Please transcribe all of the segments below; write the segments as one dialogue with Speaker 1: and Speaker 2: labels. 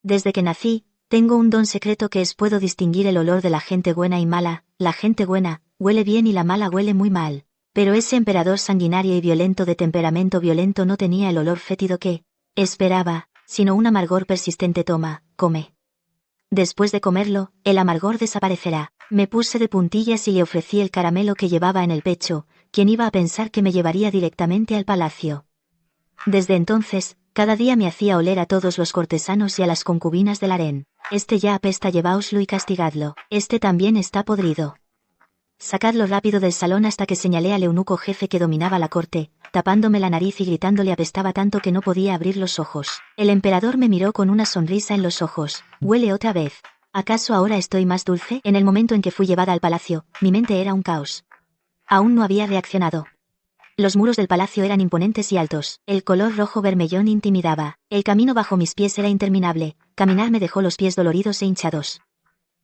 Speaker 1: Desde que nací, tengo un don secreto que es puedo distinguir el olor de la gente buena y mala. La gente buena huele bien y la mala huele muy mal. Pero ese emperador sanguinario y violento de temperamento violento no tenía el olor fétido que esperaba, sino un amargor persistente. Toma, come. Después de comerlo, el amargor desaparecerá. Me puse de puntillas y le ofrecí el caramelo que llevaba en el pecho. ¿Quién iba a pensar que me llevaría directamente al palacio? Desde entonces, cada día me hacía oler a todos los cortesanos y a las concubinas del harén. Este ya apesta, lleváoslo y castigadlo. Este también está podrido. Sacadlo rápido del salón hasta que señalé al eunuco jefe que dominaba la corte, tapándome la nariz y gritándole apestaba tanto que no podía abrir los ojos. El emperador me miró con una sonrisa en los ojos. Huele otra vez. ¿Acaso ahora estoy más dulce? En el momento en que fui llevada al palacio, mi mente era un caos. Aún no había reaccionado. Los muros del palacio eran imponentes y altos. El color rojo bermellón intimidaba. El camino bajo mis pies era interminable. Caminar me dejó los pies doloridos e hinchados.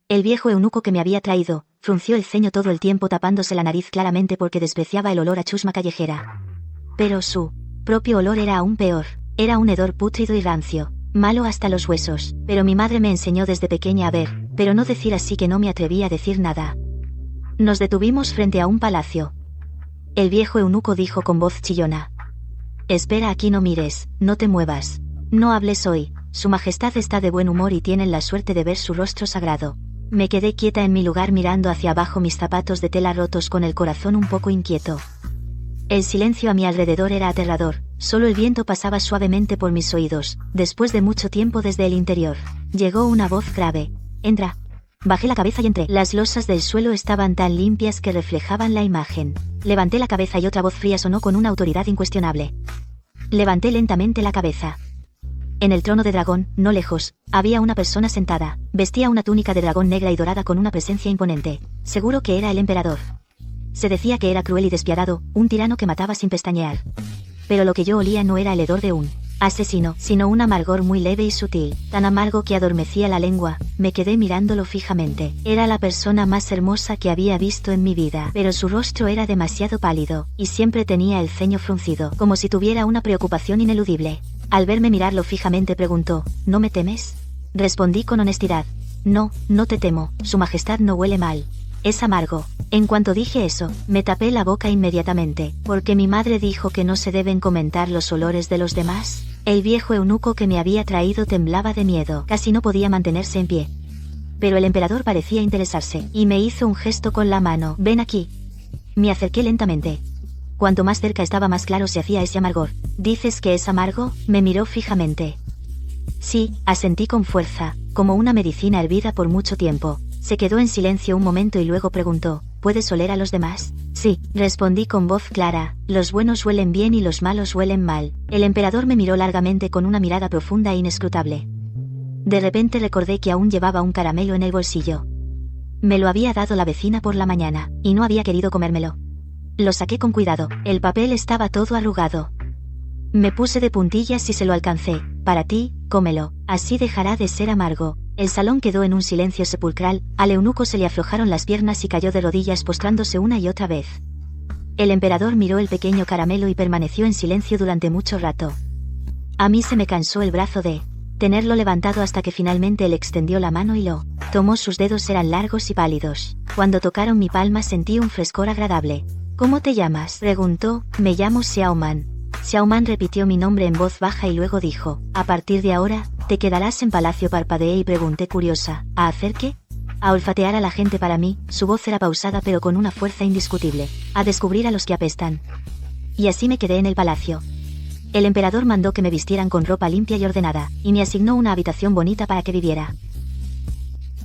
Speaker 1: El viejo eunuco que me había traído frunció el ceño todo el tiempo tapándose la nariz claramente porque despreciaba el olor a chusma callejera. Pero su propio olor era aún peor. Era un hedor pútrido y rancio, malo hasta los huesos. Pero mi madre me enseñó desde pequeña a ver, pero no decir, así que no me atreví a decir nada. Nos detuvimos frente a un palacio. El viejo eunuco dijo con voz chillona: «Espera aquí, no mires, no te muevas. No hables hoy, su majestad está de buen humor y tienen la suerte de ver su rostro sagrado». Me quedé quieta en mi lugar mirando hacia abajo mis zapatos de tela rotos con el corazón un poco inquieto. El silencio a mi alrededor era aterrador, solo el viento pasaba suavemente por mis oídos. Después de mucho tiempo desde el interior, llegó una voz grave: «Entra». Bajé la cabeza y entré. Las losas del suelo estaban tan limpias que reflejaban la imagen. Levanté la cabeza y otra voz fría sonó con una autoridad incuestionable. Levanté lentamente la cabeza. En el trono de dragón, no lejos, había una persona sentada. Vestía una túnica de dragón negra y dorada con una presencia imponente. Seguro que era el emperador. Se decía que era cruel y despiadado, un tirano que mataba sin pestañear. Pero lo que yo olía no era el hedor de un asesino, sino un amargor muy leve y sutil, tan amargo que adormecía la lengua. Me quedé mirándolo fijamente. Era la persona más hermosa que había visto en mi vida, pero su rostro era demasiado pálido, y siempre tenía el ceño fruncido, como si tuviera una preocupación ineludible. Al verme mirarlo fijamente preguntó: «¿No me temes?». Respondí con honestidad: «No, no te temo, su majestad no huele mal. Es amargo». En cuanto dije eso, me tapé la boca inmediatamente, porque mi madre dijo que no se deben comentar los olores de los demás. El viejo eunuco que me había traído temblaba de miedo, casi no podía mantenerse en pie. Pero el emperador parecía interesarse, y me hizo un gesto con la mano: «Ven aquí». Me acerqué lentamente. Cuanto más cerca estaba, más claro se hacía ese amargor. «¿Dices que es amargo?». Me miró fijamente. «Sí», asentí con fuerza, como una medicina hervida por mucho tiempo. Se quedó en silencio un momento y luego preguntó: «¿Puedes oler a los demás?». «Sí», respondí con voz clara. «Los buenos huelen bien y los malos huelen mal». El emperador me miró largamente con una mirada profunda e inescrutable. De repente recordé que aún llevaba un caramelo en el bolsillo. Me lo había dado la vecina por la mañana, y no había querido comérmelo. Lo saqué con cuidado. El papel estaba todo arrugado. Me puse de puntillas y se lo alcancé. «Para ti, cómelo, así dejará de ser amargo». El salón quedó en un silencio sepulcral. Al eunuco se le aflojaron las piernas y cayó de rodillas postrándose una y otra vez. El emperador miró el pequeño caramelo y permaneció en silencio durante mucho rato. A mí se me cansó el brazo de tenerlo levantado hasta que finalmente él extendió la mano y lo tomó. Sus dedos eran largos y pálidos. Cuando tocaron mi palma sentí un frescor agradable. «¿Cómo te llamas?», preguntó. «Me llamo Xiaoman». Xiaoman repitió mi nombre en voz baja y luego dijo: «A partir de ahora, te quedarás en palacio». Parpadeé y pregunté curiosa: «¿A hacer qué?». «A olfatear a la gente para mí». Su voz era pausada pero con una fuerza indiscutible. «A descubrir a los que apestan». Y así me quedé en el palacio. El emperador mandó que me vistieran con ropa limpia y ordenada, y me asignó una habitación bonita para que viviera.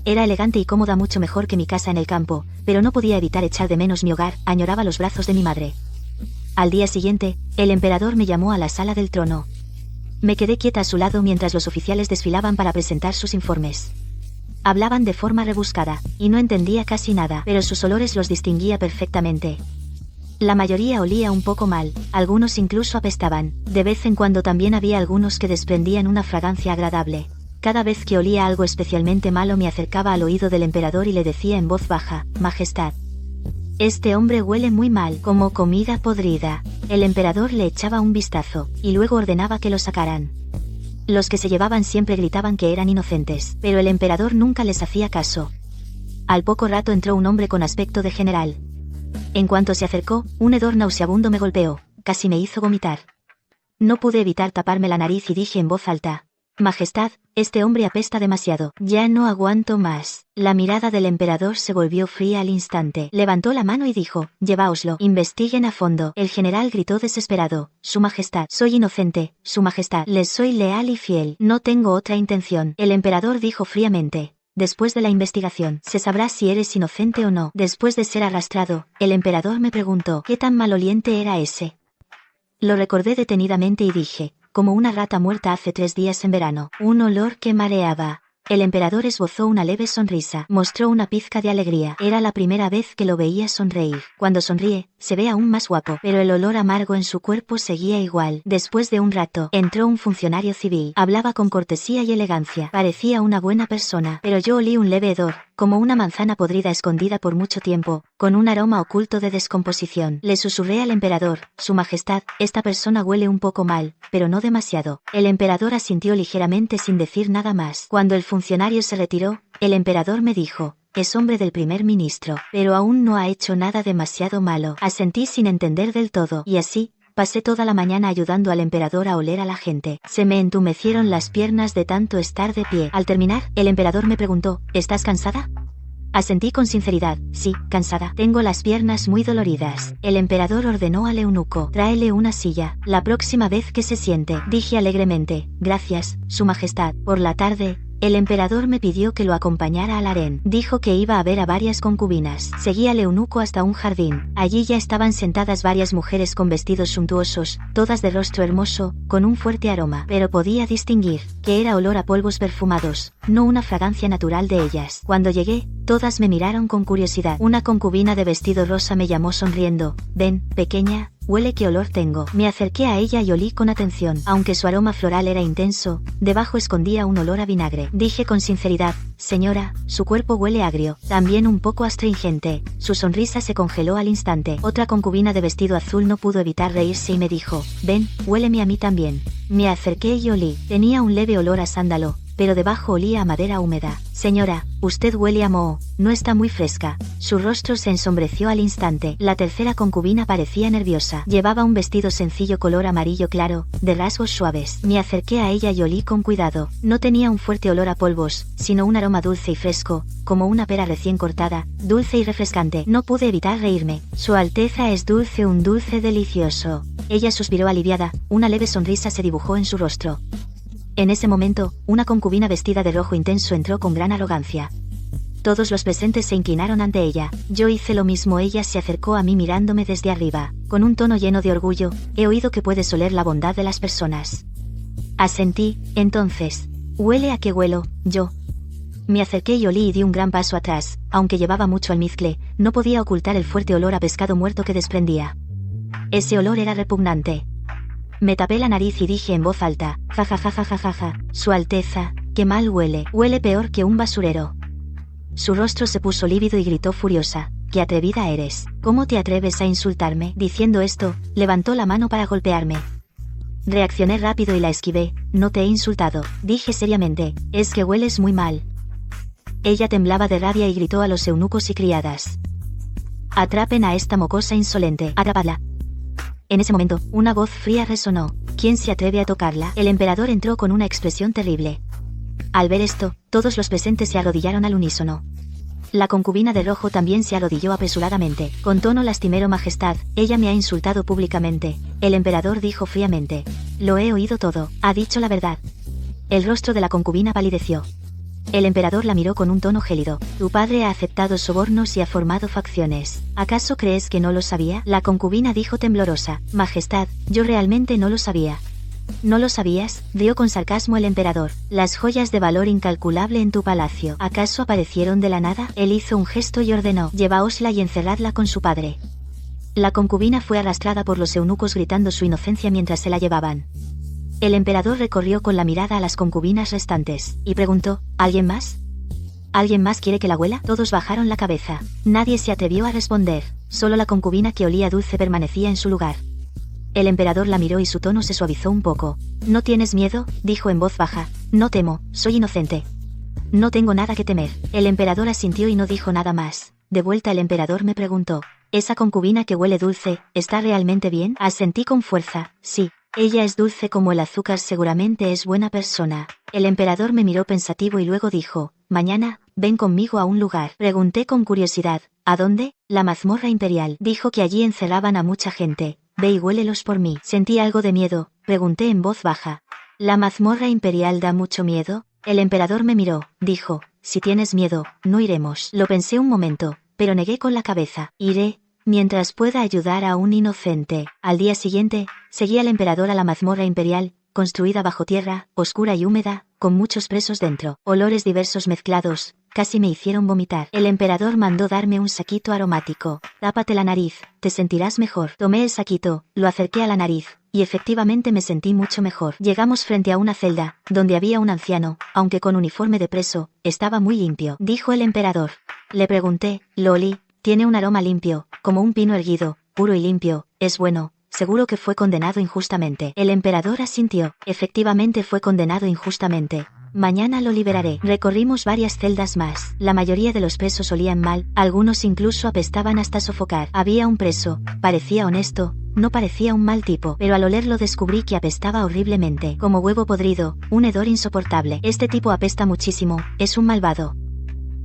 Speaker 1: Era elegante y cómoda, mucho mejor que mi casa en el campo, pero no podía evitar echar de menos mi hogar. Añoraba los brazos de mi madre. Al día siguiente, el emperador me llamó a la sala del trono. Me quedé quieta a su lado mientras los oficiales desfilaban para presentar sus informes. Hablaban de forma rebuscada, y no entendía casi nada, pero sus olores los distinguía perfectamente. La mayoría olía un poco mal, algunos incluso apestaban. De vez en cuando también había algunos que desprendían una fragancia agradable. Cada vez que olía algo especialmente malo me acercaba al oído del emperador y le decía en voz baja: «Majestad, este hombre huele muy mal, como comida podrida». El emperador le echaba un vistazo, y luego ordenaba que lo sacaran. Los que se llevaban siempre gritaban que eran inocentes, pero el emperador nunca les hacía caso. Al poco rato entró un hombre con aspecto de general. En cuanto se acercó, un hedor nauseabundo me golpeó, casi me hizo vomitar. No pude evitar taparme la nariz y dije en voz alta: Majestad, este hombre apesta demasiado. Ya no aguanto más. La mirada del emperador se volvió fría al instante. Levantó la mano y dijo: lleváoslo, investiguen a fondo. El general gritó desesperado: Su Majestad, soy inocente, Su Majestad, les soy leal y fiel, no tengo otra intención. El emperador dijo fríamente: después de la investigación, se sabrá si eres inocente o no. Después de ser arrastrado, el emperador me preguntó: ¿qué tan maloliente era ese? Lo recordé detenidamente y dije: como una rata muerta hace 3 días en verano. Un olor que mareaba. El emperador esbozó una leve sonrisa. Mostró una pizca de alegría. Era la primera vez que lo veía sonreír. Cuando sonríe, se ve aún más guapo. Pero el olor amargo en su cuerpo seguía igual. Después de un rato, entró un funcionario civil. Hablaba con cortesía y elegancia. Parecía una buena persona. Pero yo olí un leve hedor, como una manzana podrida escondida por mucho tiempo, con un aroma oculto de descomposición. Le susurré al emperador: Su Majestad, esta persona huele un poco mal, pero no demasiado. El emperador asintió ligeramente sin decir nada más. Cuando el funcionario se retiró, el emperador me dijo: es hombre del primer ministro, pero aún no ha hecho nada demasiado malo. Asentí sin entender del todo, y así pasé toda la mañana ayudando al emperador a oler a la gente. Se me entumecieron las piernas de tanto estar de pie. Al terminar, el emperador me preguntó: ¿estás cansada? Asentí con sinceridad: sí, cansada. Tengo las piernas muy doloridas. El emperador ordenó al eunuco: tráele una silla. La próxima vez que se siente, dije alegremente: gracias, Su Majestad. Por la tarde, el emperador me pidió que lo acompañara al harén. Dijo que iba a ver a varias concubinas. Seguí al eunuco hasta un jardín. Allí ya estaban sentadas varias mujeres con vestidos suntuosos, todas de rostro hermoso, con un fuerte aroma. Pero podía distinguir que era olor a polvos perfumados, no una fragancia natural de ellas. Cuando llegué, todas me miraron con curiosidad. Una concubina de vestido rosa me llamó sonriendo: ven, pequeña, huele qué olor tengo. Me acerqué a ella y olí con atención. Aunque su aroma floral era intenso, debajo escondía un olor a vinagre. Dije con sinceridad: señora, su cuerpo huele agrio, también un poco astringente. Su sonrisa se congeló al instante. Otra concubina de vestido azul no pudo evitar reírse y me dijo: ven, huéleme a mí también. Me acerqué y olí. Tenía un leve olor a sándalo, pero debajo olía a madera húmeda. Señora, usted huele a moho, no está muy fresca. Su rostro se ensombreció al instante. La tercera concubina parecía nerviosa. Llevaba un vestido sencillo color amarillo claro, de rasgos suaves. Me acerqué a ella y olí con cuidado. No tenía un fuerte olor a polvos, sino un aroma dulce y fresco, como una pera recién cortada, dulce y refrescante. No pude evitar reírme. Su Alteza es dulce, un dulce delicioso. Ella suspiró aliviada, una leve sonrisa se dibujó en su rostro. En ese momento, una concubina vestida de rojo intenso entró con gran arrogancia. Todos los presentes se inclinaron ante ella. Yo hice lo mismo. Ella se acercó a mí mirándome desde arriba, con un tono lleno de orgullo: he oído que puedes oler la bondad de las personas. Asentí. Entonces, ¿huele a qué huelo, yo? Me acerqué y olí y di un gran paso atrás. Aunque llevaba mucho almizcle, no podía ocultar el fuerte olor a pescado muerto que desprendía. Ese olor era repugnante. Me tapé la nariz y dije en voz alta: ja ja ja ja ja ja ja, Su Alteza, qué mal huele. Huele peor que un basurero. Su rostro se puso lívido y gritó furiosa: qué atrevida eres. ¿Cómo te atreves a insultarme? Diciendo esto, levantó la mano para golpearme. Reaccioné rápido y la esquivé. No te he insultado, dije seriamente, es que hueles muy mal. Ella temblaba de rabia y gritó a los eunucos y criadas: atrapen a esta mocosa insolente, atrapadla. En ese momento, una voz fría resonó: ¿quién se atreve a tocarla? El emperador entró con una expresión terrible. Al ver esto, todos los presentes se arrodillaron al unísono. La concubina de rojo también se arrodilló apresuradamente. Con tono lastimero: Majestad, ella me ha insultado públicamente. El emperador dijo fríamente: lo he oído todo, ha dicho la verdad. El rostro de la concubina palideció. El emperador la miró con un tono gélido: tu padre ha aceptado sobornos y ha formado facciones. ¿Acaso crees que no lo sabía? La concubina dijo temblorosa: Majestad, yo realmente no lo sabía. ¿No lo sabías?, rió con sarcasmo el emperador. Las joyas de valor incalculable en tu palacio, ¿acaso aparecieron de la nada? Él hizo un gesto y ordenó: llevaosla y encerradla con su padre. La concubina fue arrastrada por los eunucos gritando su inocencia mientras se la llevaban. El emperador recorrió con la mirada a las concubinas restantes, y preguntó: ¿alguien más? ¿Alguien más quiere que la huela? Todos bajaron la cabeza. Nadie se atrevió a responder. Solo la concubina que olía dulce permanecía en su lugar. El emperador la miró y su tono se suavizó un poco. ¿No tienes miedo?, dijo en voz baja. No temo, soy inocente. No tengo nada que temer. El emperador asintió y no dijo nada más. De vuelta el emperador me preguntó: «¿Esa concubina que huele dulce, está realmente bien?». Asentí con fuerza: «Sí. Ella es dulce como el azúcar, seguramente es buena persona». El emperador me miró pensativo y luego dijo: «Mañana, ven conmigo a un lugar». Pregunté con curiosidad: «¿A dónde?». «La mazmorra imperial». Dijo que allí encerraban a mucha gente. Ve y huélelos por mí. Sentí algo de miedo. Pregunté en voz baja: «¿La mazmorra imperial da mucho miedo?». El emperador me miró, dijo: «Si tienes miedo, no iremos». Lo pensé un momento, pero negué con la cabeza. «Iré, mientras pueda ayudar a un inocente». Al día siguiente, seguí al emperador a la mazmorra imperial, construida bajo tierra, oscura y húmeda, con muchos presos dentro. Olores diversos mezclados, casi me hicieron vomitar. El emperador mandó darme un saquito aromático. «Tápate la nariz, te sentirás mejor». Tomé el saquito, lo acerqué a la nariz, y efectivamente me sentí mucho mejor. Llegamos frente a una celda, donde había un anciano, aunque con uniforme de preso, estaba muy limpio. Dijo el emperador. Le pregunté: «Lo olí, tiene un aroma limpio, como un pino erguido, puro y limpio, es bueno. Seguro que fue condenado injustamente». El emperador asintió. Efectivamente fue condenado injustamente. Mañana lo liberaré. Recorrimos varias celdas más. La mayoría de los presos olían mal, algunos incluso apestaban hasta sofocar. Había un preso, parecía honesto, no parecía un mal tipo, pero al olerlo descubrí que apestaba horriblemente, como huevo podrido, un hedor insoportable. «Este tipo apesta muchísimo, es un malvado».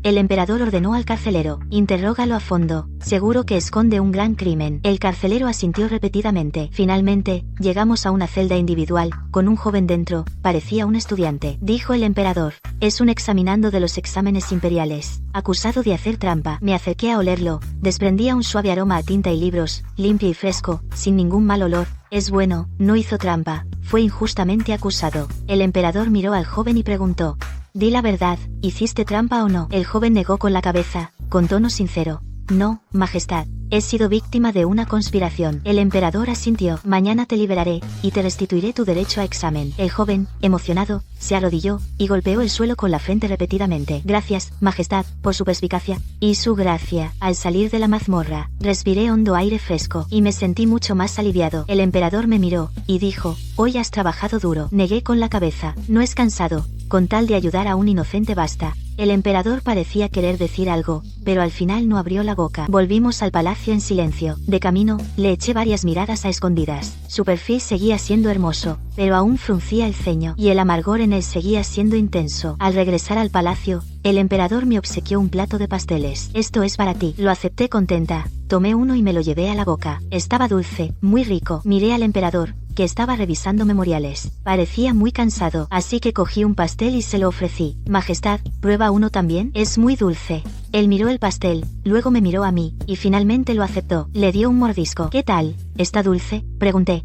Speaker 1: El emperador ordenó al carcelero: «Interrógalo a fondo, seguro que esconde un gran crimen». El carcelero asintió repetidamente. Finalmente, llegamos a una celda individual, con un joven dentro, parecía un estudiante. Dijo el emperador: «Es un examinando de los exámenes imperiales, acusado de hacer trampa». Me acerqué a olerlo, desprendía un suave aroma a tinta y libros, limpio y fresco, sin ningún mal olor. «Es bueno, no hizo trampa, fue injustamente acusado». El emperador miró al joven y preguntó: «Di la verdad, ¿hiciste trampa o no?». El joven negó con la cabeza, con tono sincero: «No, Majestad, he sido víctima de una conspiración». El emperador asintió. «Mañana te liberaré, y te restituiré tu derecho a examen». El joven, emocionado, se arrodilló, y golpeó el suelo con la frente repetidamente. «Gracias, Majestad, por su perspicacia y su gracia». Al salir de la mazmorra, respiré hondo aire fresco, y me sentí mucho más aliviado. El emperador me miró, y dijo: «Hoy has trabajado duro». Negué con la cabeza: «No es cansado, con tal de ayudar a un inocente basta». El emperador parecía querer decir algo, pero al final no abrió la boca. Volvimos al palacio en silencio. De camino, le eché varias miradas a escondidas. Su perfil seguía siendo hermoso, pero aún fruncía el ceño, y el amargor en él seguía siendo intenso. Al regresar al palacio, el emperador me obsequió un plato de pasteles. «Esto es para ti». Lo acepté contenta. Tomé uno y me lo llevé a la boca. Estaba dulce, muy rico. Miré al emperador, que estaba revisando memoriales. Parecía muy cansado, así que cogí un pastel y se lo ofrecí. «Majestad, ¿prueba uno también? Es muy dulce». Él miró el pastel, luego me miró a mí, y finalmente lo aceptó. Le dio un mordisco. «¿Qué tal? ¿Está dulce?», pregunté.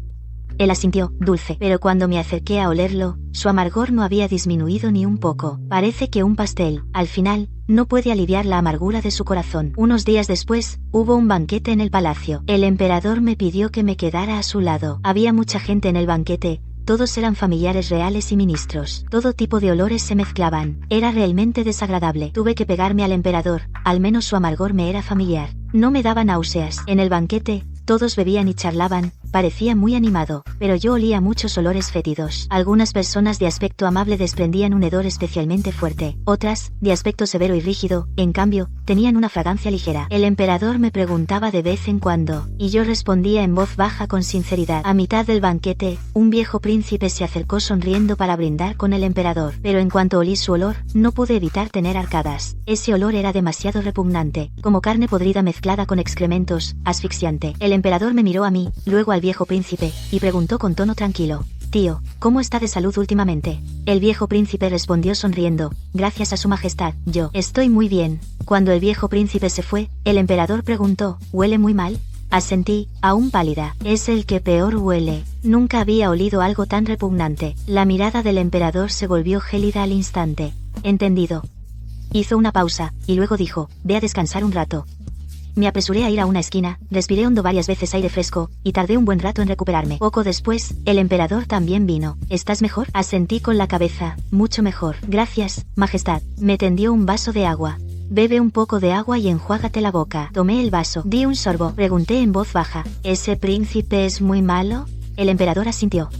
Speaker 1: Él asintió: «Dulce». Pero cuando me acerqué a olerlo, su amargor no había disminuido ni un poco. Parece que un pastel, al final, no puede aliviar la amargura de su corazón. Unos días después, hubo un banquete en el palacio. El emperador me pidió que me quedara a su lado. Había mucha gente en el banquete. Todos eran familiares reales y ministros. Todo tipo de olores se mezclaban. Era realmente desagradable. Tuve que pegarme al emperador, al menos su amargor me era familiar. No me daba náuseas. En el banquete, todos bebían y charlaban, parecía muy animado, pero yo olía muchos olores fétidos. Algunas personas de aspecto amable desprendían un hedor especialmente fuerte, otras, de aspecto severo y rígido, en cambio, tenían una fragancia ligera. El emperador me preguntaba de vez en cuando, y yo respondía en voz baja con sinceridad. A mitad del banquete, un viejo príncipe se acercó sonriendo para brindar con el emperador, pero en cuanto olí su olor, no pude evitar tener arcadas. Ese olor era demasiado repugnante, como carne podrida mezclada con excrementos, asfixiante. El emperador me miró a mí, luego al viejo príncipe, y preguntó con tono tranquilo: «Tío, ¿cómo está de salud últimamente?». El viejo príncipe respondió sonriendo: «Gracias a su majestad, yo estoy muy bien». Cuando el viejo príncipe se fue, el emperador preguntó: «¿Huele muy mal?». Asentí, aún pálida. «Es el que peor huele». Nunca había olido algo tan repugnante. La mirada del emperador se volvió gélida al instante. «Entendido». Hizo una pausa, y luego dijo: «Ve a descansar un rato». Me apresuré a ir a una esquina, respiré hondo varias veces aire fresco, y tardé un buen rato en recuperarme. Poco después, el emperador también vino. «¿Estás mejor?». Asentí con la cabeza: «Mucho mejor. Gracias, majestad». Me tendió un vaso de agua. Bebe un poco de agua y enjuágate la boca. Tomé el vaso. Di un sorbo. Pregunté en voz baja. ¿Ese príncipe es muy malo? El emperador asintió.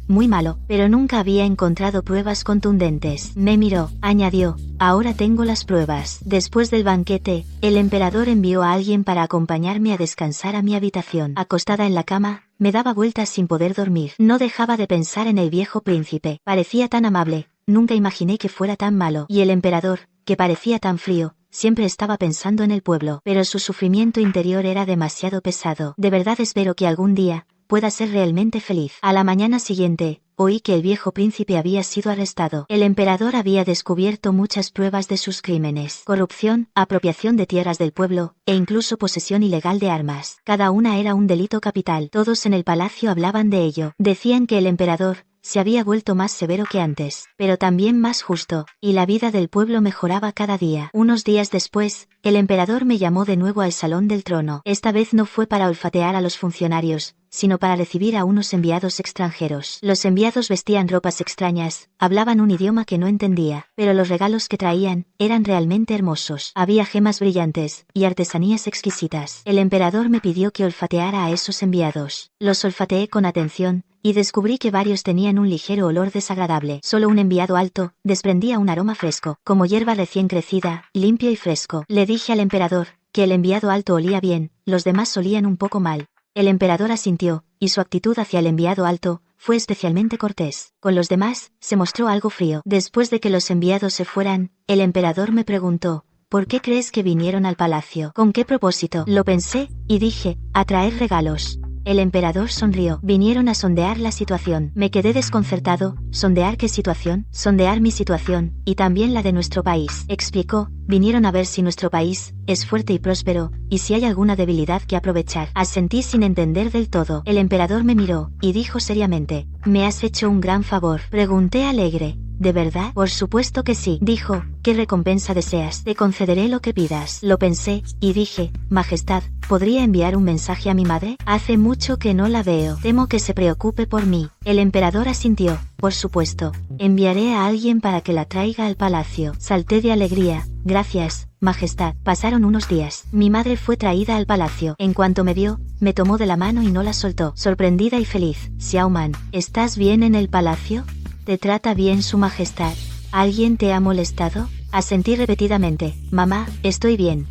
Speaker 1: Muy malo, pero nunca había encontrado pruebas contundentes. Me miró, añadió, ahora tengo las pruebas. Después del banquete, el emperador envió a alguien para acompañarme a descansar a mi habitación. Acostada en la cama, me daba vueltas sin poder dormir. No dejaba de pensar en el viejo príncipe. Parecía tan amable, nunca imaginé que fuera tan malo. Y el emperador, que parecía tan frío, siempre estaba pensando en el pueblo. Pero su sufrimiento interior era demasiado pesado. De verdad espero que algún día pueda ser realmente feliz. A la mañana siguiente, oí que el viejo príncipe había sido arrestado. El emperador había descubierto muchas pruebas de sus crímenes: corrupción, apropiación de tierras del pueblo, e incluso posesión ilegal de armas. Cada una era un delito capital. Todos en el palacio hablaban de ello. Decían que el emperador se había vuelto más severo que antes, pero también más justo, y la vida del pueblo mejoraba cada día. Unos días después, el emperador me llamó de nuevo al salón del trono. Esta vez no fue para olfatear a los funcionarios, sino para recibir a unos enviados extranjeros. Los enviados vestían ropas extrañas, hablaban un idioma que no entendía, pero los regalos que traían eran realmente hermosos. Había gemas brillantes y artesanías exquisitas. El emperador me pidió que olfateara a esos enviados. Los olfateé con atención, y descubrí que varios tenían un ligero olor desagradable. Solo un enviado alto desprendía un aroma fresco, como hierba recién crecida, limpio y fresco. Le dije al emperador que el enviado alto olía bien, los demás olían un poco mal. El emperador asintió, y su actitud hacia el enviado alto fue especialmente cortés. Con los demás, se mostró algo frío. Después de que los enviados se fueran, el emperador me preguntó: ¿por qué crees que vinieron al palacio? ¿Con qué propósito? Lo pensé, y dije: a traer regalos. El emperador sonrió. Vinieron a sondear la situación. Me quedé desconcertado. ¿Sondear qué situación? Sondear mi situación, y también la de nuestro país. Explicó: vinieron a ver si nuestro país es fuerte y próspero, y si hay alguna debilidad que aprovechar. Asentí sin entender del todo. El emperador me miró, y dijo seriamente: me has hecho un gran favor. Pregunté alegre: ¿de verdad? Por supuesto que sí. Dijo: ¿qué recompensa deseas? Te concederé lo que pidas. Lo pensé, y dije: Majestad, ¿podría enviar un mensaje a mi madre? Hace mucho que no la veo. Temo que se preocupe por mí. El emperador asintió. Por supuesto. Enviaré a alguien para que la traiga al palacio. Salté de alegría. Gracias, Majestad. Pasaron unos días. Mi madre fue traída al palacio. En cuanto me vio, me tomó de la mano y no la soltó. Sorprendida y feliz: Xiao Man, ¿estás bien en el palacio? ¿Te trata bien su majestad? ¿Alguien te ha molestado? Asentí repetidamente: mamá, estoy bien.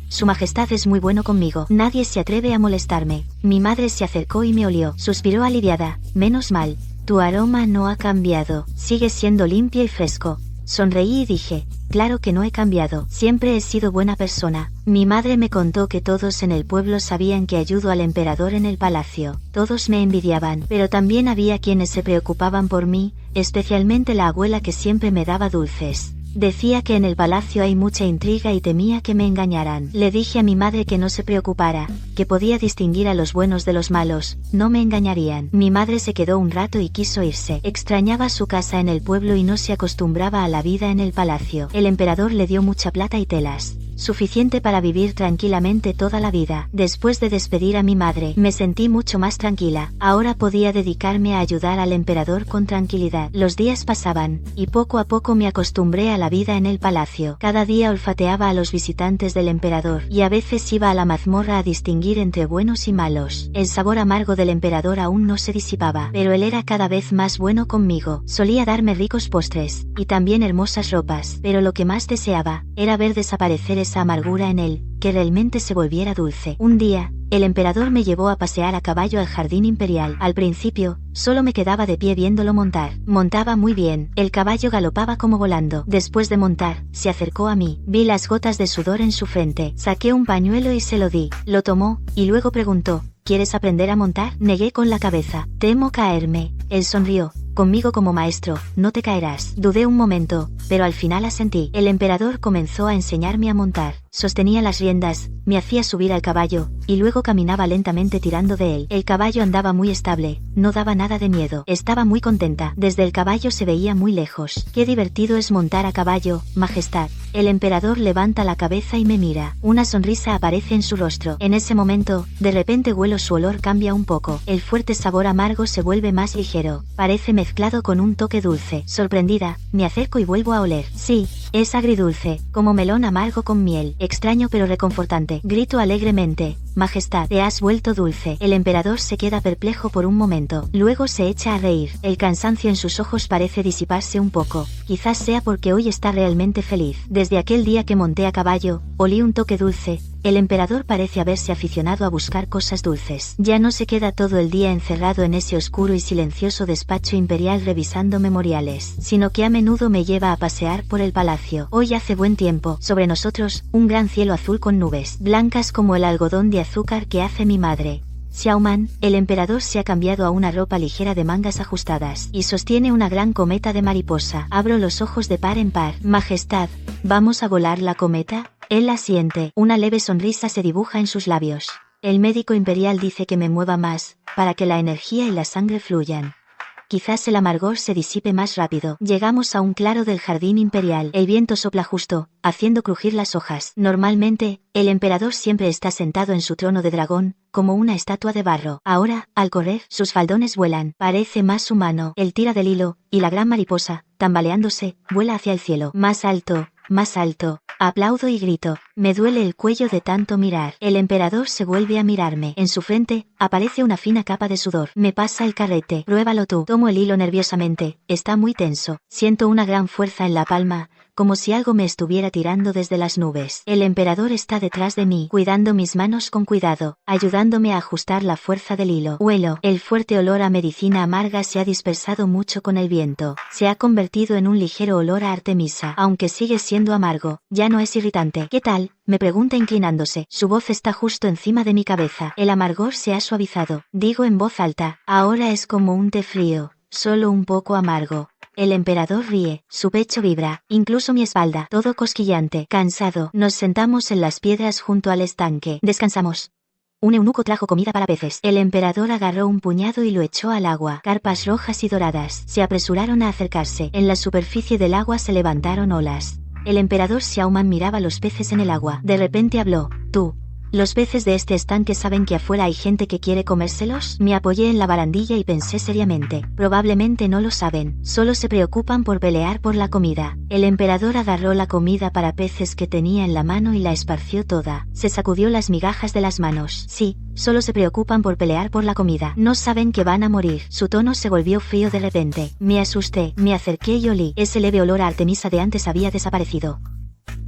Speaker 1: Su majestad es muy bueno conmigo. Nadie se atreve a molestarme. Mi madre se acercó y me olió. Suspiró aliviada: menos mal. Tu aroma no ha cambiado. Sigue siendo limpio y fresco. Sonreí y dije: claro que no he cambiado. Siempre he sido buena persona. Mi madre me contó que todos en el pueblo sabían que ayudo al emperador en el palacio. Todos me envidiaban, pero también había quienes se preocupaban por mí, especialmente la abuela, que siempre me daba dulces. Decía que en el palacio hay mucha intriga y temía que me engañaran. Le dije a mi madre que no se preocupara, que podía distinguir a los buenos de los malos, no me engañarían. Mi madre se quedó un rato y quiso irse. Extrañaba su casa en el pueblo y no se acostumbraba a la vida en el palacio. El emperador le dio mucha plata y telas, suficiente para vivir tranquilamente toda la vida. Después de despedir a mi madre, me sentí mucho más tranquila. Ahora podía dedicarme a ayudar al emperador con tranquilidad. Los días pasaban, y poco a poco me acostumbré a la vida en el palacio. Cada día olfateaba a los visitantes del emperador, y a veces iba a la mazmorra a distinguir entre buenos y malos. El sabor amargo del emperador aún no se disipaba, pero él era cada vez más bueno conmigo. Solía darme ricos postres, y también hermosas ropas, pero lo que más deseaba era ver desaparecer esa amargura en él, que realmente se volviera dulce. Un día, el emperador me llevó a pasear a caballo al jardín imperial. Al principio, solo me quedaba de pie viéndolo montar. Montaba muy bien. El caballo galopaba como volando. Después de montar, se acercó a mí. Vi las gotas de sudor en su frente. Saqué un pañuelo y se lo di. Lo tomó, y luego preguntó: ¿quieres aprender a montar? Negué con la cabeza. Temo caerme. Él sonrió: conmigo como maestro, no te caerás. Dudé un momento, pero al final asentí. El emperador comenzó a enseñarme a montar. Sostenía las riendas, me hacía subir al caballo, y luego caminaba lentamente tirando de él. El caballo andaba muy estable, no daba nada de miedo. Estaba muy contenta. Desde el caballo se veía muy lejos. Qué divertido es montar a caballo, majestad. El emperador levanta la cabeza y me mira. Una sonrisa aparece en su rostro. En ese momento, de repente huelo su olor, cambia un poco. El fuerte sabor amargo se vuelve más ligero. Parece mezclado con un toque dulce. Sorprendida, me acerco y vuelvo a oler. Sí, Es agridulce, como melón amargo con miel, extraño pero reconfortante. Grito alegremente, Majestad, te has vuelto dulce. El emperador se queda perplejo por un momento, luego se echa a reír. El cansancio en sus ojos parece disiparse un poco, quizás sea porque hoy está realmente feliz. Desde aquel día que monté a caballo, olí un toque dulce. El emperador parece haberse aficionado a buscar cosas dulces. Ya no se queda todo el día encerrado en ese oscuro y silencioso despacho imperial revisando memoriales, sino que a menudo me lleva a pasear por el palacio. Hoy hace buen tiempo, sobre nosotros, un gran cielo azul con nubes blancas como el algodón de azúcar que hace mi madre. Xiaoman, el emperador se ha cambiado a una ropa ligera de mangas ajustadas, y sostiene una gran cometa de mariposa. Abro los ojos de par en par. Majestad, ¿vamos a volar la cometa? Él asiente, una leve sonrisa se dibuja en sus labios. El médico imperial dice que me mueva más, para que la energía y la sangre fluyan. Quizás el amargor se disipe más rápido. Llegamos a un claro del jardín imperial. El viento sopla justo, haciendo crujir las hojas. Normalmente, el emperador siempre está sentado en su trono de dragón, como una estatua de barro. Ahora, al correr, sus faldones vuelan. Parece más humano. Él tira del hilo, y la gran mariposa, tambaleándose, vuela hacia el cielo. Más alto, más alto. Aplaudo y grito. Me duele el cuello de tanto mirar. El emperador se vuelve a mirarme. En su frente, aparece una fina capa de sudor. Me pasa el carrete. Pruébalo tú. Tomo el hilo nerviosamente. Está muy tenso. Siento una gran fuerza en la palma, como si algo me estuviera tirando desde las nubes. El emperador está detrás de mí, cuidando mis manos con cuidado, ayudándome a ajustar la fuerza del hilo. Huelo. El fuerte olor a medicina amarga se ha dispersado mucho con el viento. Se ha convertido en un ligero olor a artemisa, aunque sigue siendo amargo. Ya no es irritante. ¿Qué tal?, me pregunta inclinándose. Su voz está justo encima de mi cabeza. El amargor se ha suavizado. Digo en voz alta. Ahora es como un té frío, solo un poco amargo. El emperador ríe, su pecho vibra, incluso mi espalda, todo cosquillante. Cansado, nos sentamos en las piedras junto al estanque. Descansamos. Un eunuco trajo comida para peces. El emperador agarró un puñado y lo echó al agua. Carpas rojas y doradas se apresuraron a acercarse. En la superficie del agua se levantaron olas. El emperador Xiaoman miraba los peces en el agua. De repente habló. Tú. ¿Los peces de este estanque saben que afuera hay gente que quiere comérselos? Me apoyé en la barandilla y pensé seriamente. Probablemente no lo saben, solo se preocupan por pelear por la comida. El emperador agarró la comida para peces que tenía en la mano y la esparció toda. Se sacudió las migajas de las manos. Sí, solo se preocupan por pelear por la comida. No saben que van a morir. Su tono se volvió frío de repente. Me asusté, me acerqué y olí. Ese leve olor a artemisa de antes había desaparecido.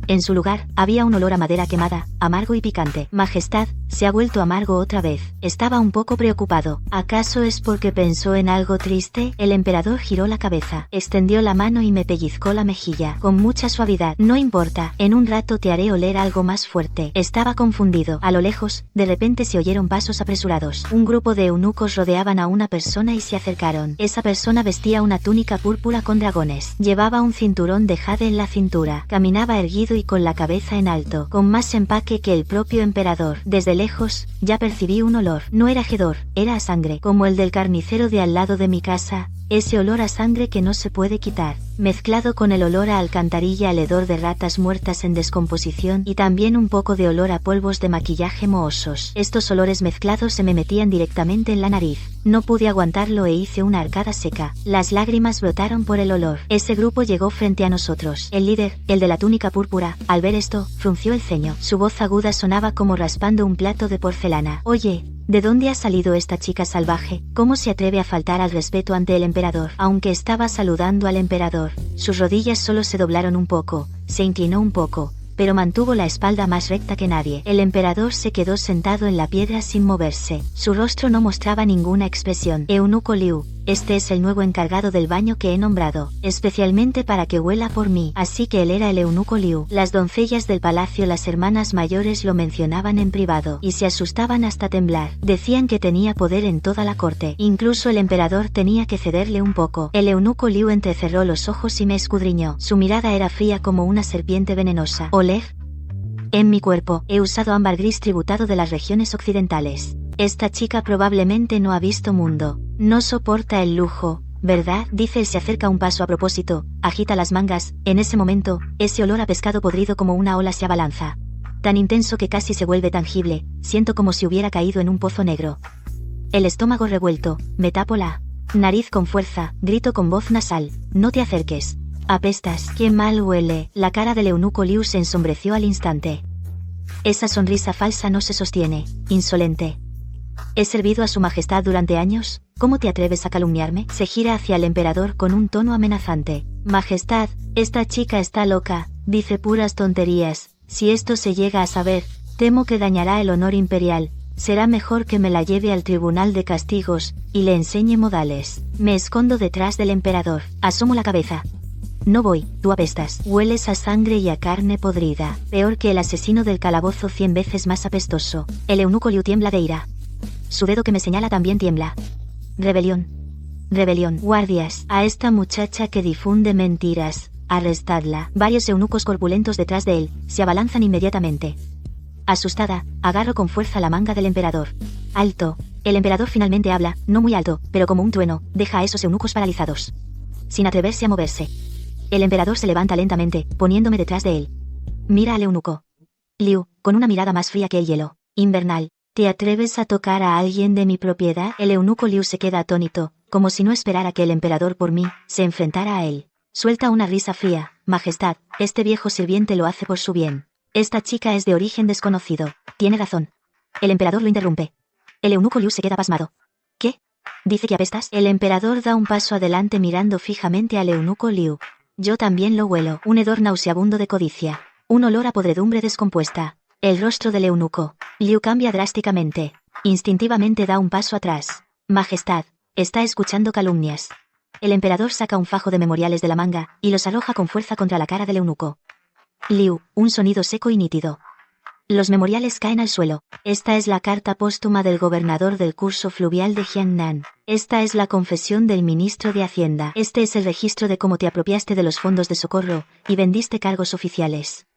Speaker 1: En su lugar, había un olor a madera quemada, amargo y picante. Majestad, se ha vuelto amargo otra vez. Estaba un poco preocupado. ¿Acaso es porque pensó en algo triste? El emperador giró la cabeza, extendió la mano y me pellizcó la mejilla, con mucha suavidad. No importa, en un rato te haré oler algo más fuerte. Estaba confundido. A lo lejos, de repente se oyeron pasos apresurados. Un grupo de eunucos rodeaban a una persona y se acercaron. Esa persona vestía una túnica púrpura con dragones. Llevaba un cinturón de jade en la cintura. Caminaba erguido y con la cabeza en alto, con más empaque que el propio emperador. Desde lejos, ya percibí un olor. No era hedor, era a sangre, como el del carnicero de al lado de mi casa. Ese olor a sangre que no se puede quitar, mezclado con el olor a alcantarilla al hedor de ratas muertas en descomposición y también un poco de olor a polvos de maquillaje mohosos. Estos olores mezclados se me metían directamente en la nariz. No pude aguantarlo e hice una arcada seca. Las lágrimas brotaron por el olor. Ese grupo llegó frente a nosotros. El líder, el de la túnica púrpura, al ver esto, frunció el ceño. Su voz aguda sonaba como raspando un plato de porcelana. Oye, ¿de dónde ha salido esta chica salvaje? ¿Cómo se atreve a faltar al respeto ante el emperador? Aunque estaba saludando al emperador, sus rodillas solo se doblaron un poco, se inclinó un poco, pero mantuvo la espalda más recta que nadie. El emperador se quedó sentado en la piedra sin moverse. Su rostro no mostraba ninguna expresión. Eunuco Liu, este es el nuevo encargado del baño que he nombrado, especialmente para que huela por mí. Así que él era el eunuco Liu. Las doncellas del palacio, las hermanas mayores lo mencionaban en privado, y se asustaban hasta temblar. Decían que tenía poder en toda la corte. Incluso el emperador tenía que cederle un poco. El eunuco Liu entrecerró los ojos y me escudriñó. Su mirada era fría como una serpiente venenosa. ¿Oler? En mi cuerpo, he usado ámbar gris tributado de las regiones occidentales. Esta chica probablemente no ha visto mundo. No soporta el lujo, ¿verdad? Dice él. Se acerca un paso a propósito, agita las mangas. En ese momento, ese olor a pescado podrido como una ola se abalanza. Tan intenso que casi se vuelve tangible. Siento como si hubiera caído en un pozo negro. El estómago revuelto, me tapo la nariz con fuerza, grito con voz nasal. No te acerques. Apestas. Qué mal huele. La cara del eunuco Liu se ensombreció al instante. Esa sonrisa falsa no se sostiene. Insolente. ¿He servido a su majestad durante años? ¿Cómo te atreves a calumniarme? Se gira hacia el emperador con un tono amenazante. Majestad, esta chica está loca, dice puras tonterías. Si esto se llega a saber, temo que dañará el honor imperial. Será mejor que me la lleve al tribunal de castigos, y le enseñe modales. Me escondo detrás del emperador. Asomo la cabeza. No voy, tú apestas. Hueles a sangre y a carne podrida. Peor que el asesino del calabozo 100 veces más apestoso. El eunuco Liu tiembla de ira. Su dedo que me señala también tiembla. Rebelión. Rebelión. Guardias, a esta muchacha que difunde mentiras, arrestadla. Varios eunucos corpulentos detrás de él, se abalanzan inmediatamente. Asustada, agarro con fuerza la manga del emperador. Alto. El emperador finalmente habla, no muy alto, pero como un trueno, deja a esos eunucos paralizados. Sin atreverse a moverse. El emperador se levanta lentamente, poniéndome detrás de él. Mira al eunuco. Liu, con una mirada más fría que el hielo. Invernal. ¿Te atreves a tocar a alguien de mi propiedad? El eunuco Liu se queda atónito, como si no esperara que el emperador por mí se enfrentara a él. Suelta una risa fría. Majestad, este viejo sirviente lo hace por su bien. Esta chica es de origen desconocido. Tiene razón. El emperador lo interrumpe. El eunuco Liu se queda pasmado. ¿Qué? ¿Dice que apestas? El emperador da un paso adelante mirando fijamente al eunuco Liu. Yo también lo huelo. Un hedor nauseabundo de codicia. Un olor a podredumbre descompuesta. El rostro del eunuco Liu cambia drásticamente. Instintivamente da un paso atrás. Majestad, está escuchando calumnias. El emperador saca un fajo de memoriales de la manga y los arroja con fuerza contra la cara del eunuco. Liu, un sonido seco y nítido. Los memoriales caen al suelo. Esta es la carta póstuma del gobernador del curso fluvial de Jiangnan. Esta es la confesión del ministro de Hacienda. Este es el registro de cómo te apropiaste de los fondos de socorro y vendiste cargos oficiales.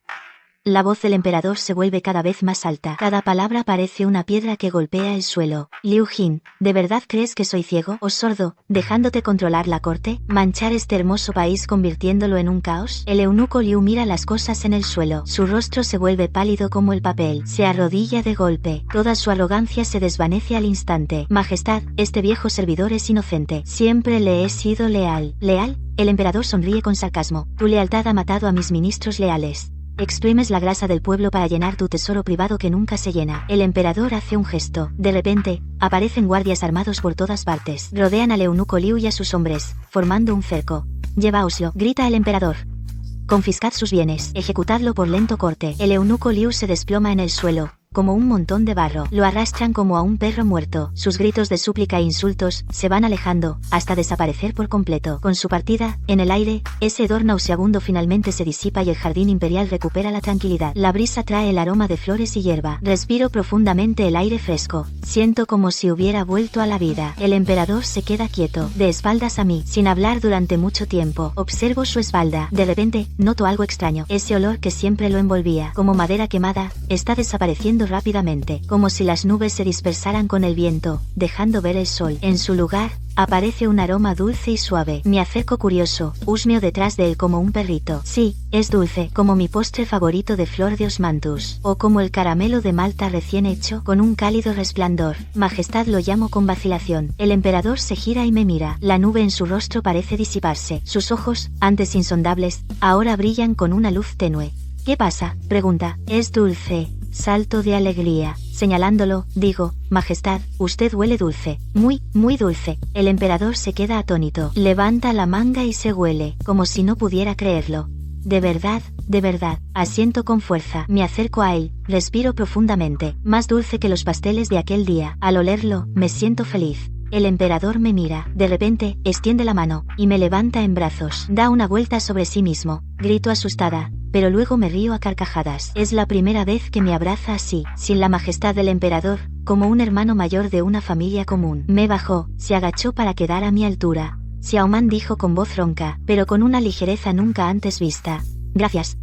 Speaker 1: La voz del emperador se vuelve cada vez más alta. Cada palabra parece una piedra que golpea el suelo. Liu Jin, ¿de verdad crees que soy ciego o sordo, dejándote controlar la corte? ¿Manchar este hermoso país convirtiéndolo en un caos? El eunuco Liu mira las cosas en el suelo. Su rostro se vuelve pálido como el papel. Se arrodilla de golpe. Toda su arrogancia se desvanece al instante. Majestad, este viejo servidor es inocente. Siempre le he sido leal. ¿Leal? El emperador sonríe con sarcasmo. Tu lealtad ha matado a mis ministros leales. Exprimes la grasa del pueblo para llenar tu tesoro privado que nunca se llena. El emperador hace un gesto. De repente, aparecen guardias armados por todas partes. Rodean al eunuco Liu y a sus hombres, formando un cerco. Llevaoslo, grita el emperador. Confiscad sus bienes, ejecutadlo por lento corte. El eunuco Liu se desploma en el suelo, como un montón de barro. Lo arrastran como a un perro muerto. Sus gritos de súplica e insultos se van alejando, hasta desaparecer por completo. Con su partida, en el aire, ese hedor nauseabundo finalmente se disipa y el jardín imperial recupera la tranquilidad. La brisa trae el aroma de flores y hierba. Respiro profundamente el aire fresco. Siento como si hubiera vuelto a la vida. El emperador se queda quieto, de espaldas a mí, sin hablar durante mucho tiempo. Observo su espalda. De repente, noto algo extraño. Ese olor que siempre lo envolvía, como madera quemada, está desapareciendo rápidamente, como si las nubes se dispersaran con el viento, dejando ver el sol. En su lugar, aparece un aroma dulce y suave. Me acerco curioso, husmeo detrás de él como un perrito. Sí, es dulce, como mi postre favorito de flor de osmanthus, o como el caramelo de Malta recién hecho, con un cálido resplandor. Majestad, lo llamo con vacilación. El emperador se gira y me mira. La nube en su rostro parece disiparse. Sus ojos, antes insondables, ahora brillan con una luz tenue. ¿Qué pasa?, pregunta. Es dulce. Salto de alegría. Señalándolo, digo, Majestad, usted huele dulce. Muy, muy dulce. El emperador se queda atónito. Levanta la manga y se huele, como si no pudiera creerlo. De verdad, asiento con fuerza. Me acerco a él, respiro profundamente. Más dulce que los pasteles de aquel día. Al olerlo, me siento feliz. El emperador me mira. De repente, extiende la mano, y me levanta en brazos. Da una vuelta sobre sí mismo. Grito asustada, pero luego me río a carcajadas. Es la primera vez que me abraza así, sin la majestad del emperador, como un hermano mayor de una familia común. Me bajó, se agachó para quedar a mi altura. Xiao Man dijo con voz ronca, pero con una ligereza nunca antes vista. Gracias.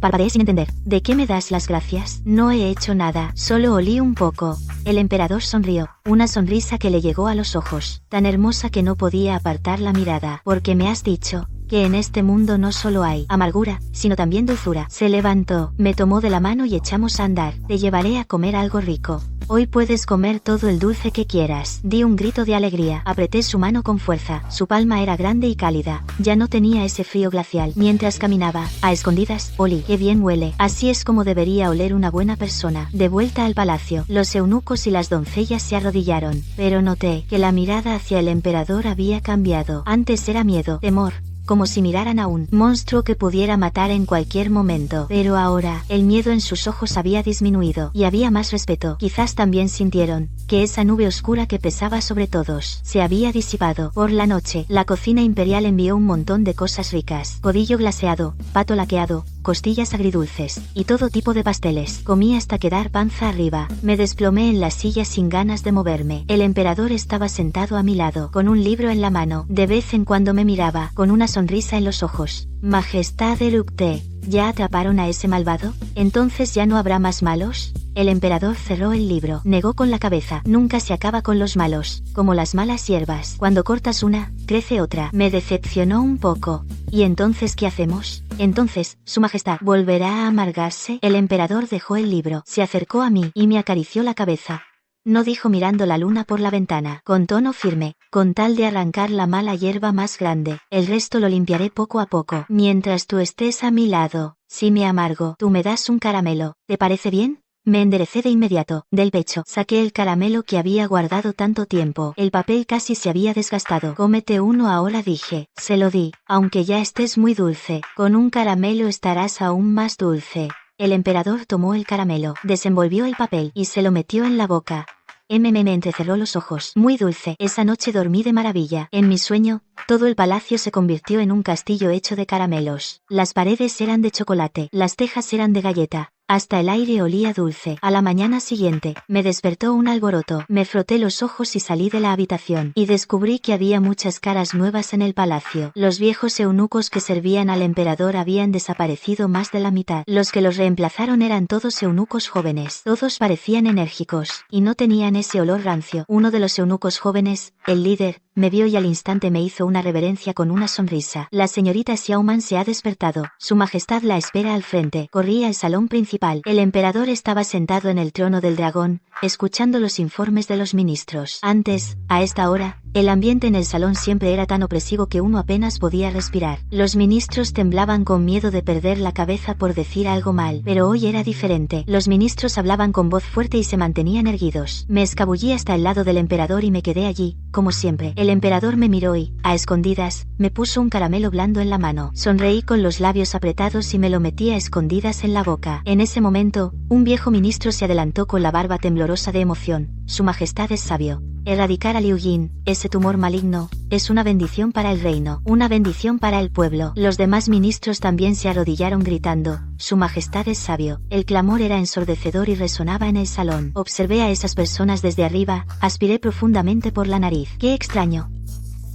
Speaker 1: Parpadeé sin entender. ¿De qué me das las gracias? No he hecho nada, solo olí un poco. El emperador sonrió, una sonrisa que le llegó a los ojos, tan hermosa que no podía apartar la mirada. Porque me has dicho que en este mundo no solo hay amargura, sino también dulzura. Se levantó, me tomó de la mano y echamos a andar. Te llevaré a comer algo rico. Hoy puedes comer todo el dulce que quieras. Di un grito de alegría. Apreté su mano con fuerza. Su palma era grande y cálida. Ya no tenía ese frío glacial. Mientras caminaba, a escondidas, olí. Qué bien huele. Así es como debería oler una buena persona. De vuelta al palacio, los eunucos y las doncellas se arrodillaron. Pero noté que la mirada hacia el emperador había cambiado. Antes era miedo, temor, como si miraran a un monstruo que pudiera matar en cualquier momento. Pero ahora, el miedo en sus ojos había disminuido, y había más respeto. Quizás también sintieron que esa nube oscura que pesaba sobre todos se había disipado. Por la noche, la cocina imperial envió un montón de cosas ricas. Codillo glaseado, pato laqueado, costillas agridulces, y todo tipo de pasteles. Comí hasta quedar panza arriba. Me desplomé en la silla sin ganas de moverme. El emperador estaba sentado a mi lado, con un libro en la mano. De vez en cuando me miraba, con una sonrisa en los ojos. Majestad Eructé, ¿ya atraparon a ese malvado? ¿Entonces ya no habrá más malos? El emperador cerró el libro. Negó con la cabeza. Nunca se acaba con los malos, como las malas hierbas. Cuando cortas una, crece otra. Me decepcionó un poco. ¿Y entonces qué hacemos? Entonces, su majestad, ¿volverá a amargarse? El emperador dejó el libro, se acercó a mí y me acarició la cabeza. No, dijo mirando la luna por la ventana, con tono firme, con tal de arrancar la mala hierba más grande. El resto lo limpiaré poco a poco, mientras tú estés a mi lado. Si me amargo, tú me das un caramelo. ¿Te parece bien? Me enderecé de inmediato. Del pecho saqué el caramelo que había guardado tanto tiempo. El papel casi se había desgastado. Cómete uno ahora, dije. Se lo di. Aunque ya estés muy dulce, con un caramelo estarás aún más dulce. El emperador tomó el caramelo, desenvolvió el papel y se lo metió en la boca. Me entrecerró los ojos. Muy dulce. Esa noche dormí de maravilla. En mi sueño, todo el palacio se convirtió en un castillo hecho de caramelos. Las paredes eran de chocolate, las tejas eran de galleta. Hasta el aire olía dulce. A la mañana siguiente, me despertó un alboroto. Me froté los ojos y salí de la habitación. Y descubrí que había muchas caras nuevas en el palacio. Los viejos eunucos que servían al emperador habían desaparecido más de la mitad. Los que los reemplazaron eran todos eunucos jóvenes. Todos parecían enérgicos, y no tenían ese olor rancio. Uno de los eunucos jóvenes, el líder, me vio y al instante me hizo una reverencia con una sonrisa. La señorita Xiaoman se ha despertado. Su majestad la espera al frente. Corrí al salón principal. El emperador estaba sentado en el trono del dragón, escuchando los informes de los ministros. Antes, a esta hora, el ambiente en el salón siempre era tan opresivo que uno apenas podía respirar. Los ministros temblaban con miedo de perder la cabeza por decir algo mal, pero hoy era diferente. Los ministros hablaban con voz fuerte y se mantenían erguidos. Me escabullí hasta el lado del emperador y me quedé allí, como siempre. El emperador me miró y, a escondidas, me puso un caramelo blando en la mano. Sonreí con los labios apretados y me lo metí a escondidas en la boca. En ese momento, un viejo ministro se adelantó con la barba temblorosa de emoción. Su majestad es sabio. Erradicar a Liu Yin, ese tumor maligno, es una bendición para el reino, una bendición para el pueblo. Los demás ministros también se arrodillaron gritando, su majestad es sabio. El clamor era ensordecedor y resonaba en el salón. Observé a esas personas desde arriba, aspiré profundamente por la nariz. ¡Qué extraño!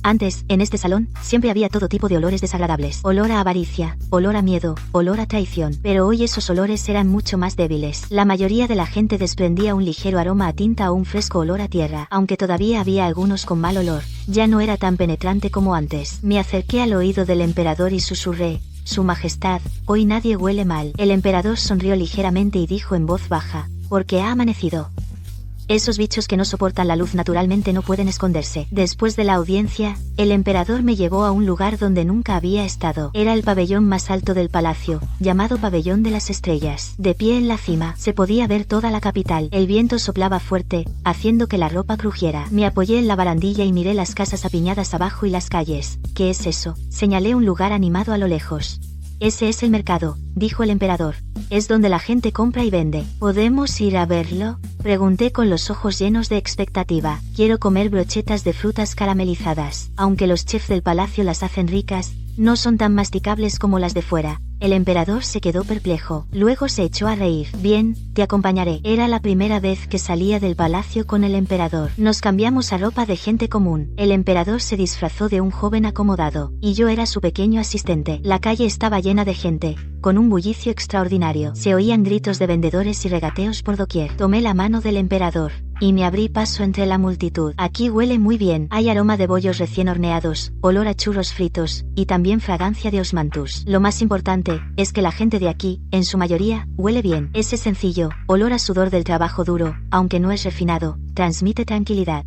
Speaker 1: Antes, en este salón, siempre había todo tipo de olores desagradables. Olor a avaricia, olor a miedo, olor a traición. Pero hoy esos olores eran mucho más débiles. La mayoría de la gente desprendía un ligero aroma a tinta o un fresco olor a tierra. Aunque todavía había algunos con mal olor, ya no era tan penetrante como antes. Me acerqué al oído del emperador y susurré, su majestad, hoy nadie huele mal. El emperador sonrió ligeramente y dijo en voz baja, porque ha amanecido. Esos bichos que no soportan la luz naturalmente no pueden esconderse. Después de la audiencia, el emperador me llevó a un lugar donde nunca había estado. Era el pabellón más alto del palacio, llamado Pabellón de las Estrellas. De pie en la cima, se podía ver toda la capital. El viento soplaba fuerte, haciendo que la ropa crujiera. Me apoyé en la barandilla y miré las casas apiñadas abajo y las calles. ¿Qué es eso? Señalé un lugar animado a lo lejos. Ese es el mercado, dijo el emperador. Es donde la gente compra y vende. ¿Podemos ir a verlo? Pregunté con los ojos llenos de expectativa. Quiero comer brochetas de frutas caramelizadas. Aunque los chefs del palacio las hacen ricas, no son tan masticables como las de fuera. El emperador se quedó perplejo. Luego se echó a reír. Bien, te acompañaré. Era la primera vez que salía del palacio con el emperador. Nos cambiamos a ropa de gente común. El emperador se disfrazó de un joven acomodado, y yo era su pequeño asistente. La calle estaba llena de gente, con un bullicio extraordinario. Se oían gritos de vendedores y regateos por doquier. Tomé la mano del emperador y me abrí paso entre la multitud. Aquí huele muy bien, hay aroma de bollos recién horneados, olor a churros fritos, y también fragancia de osmanthus. Lo más importante, es que la gente de aquí, en su mayoría, huele bien. Ese sencillo, olor a sudor del trabajo duro, aunque no es refinado, transmite tranquilidad.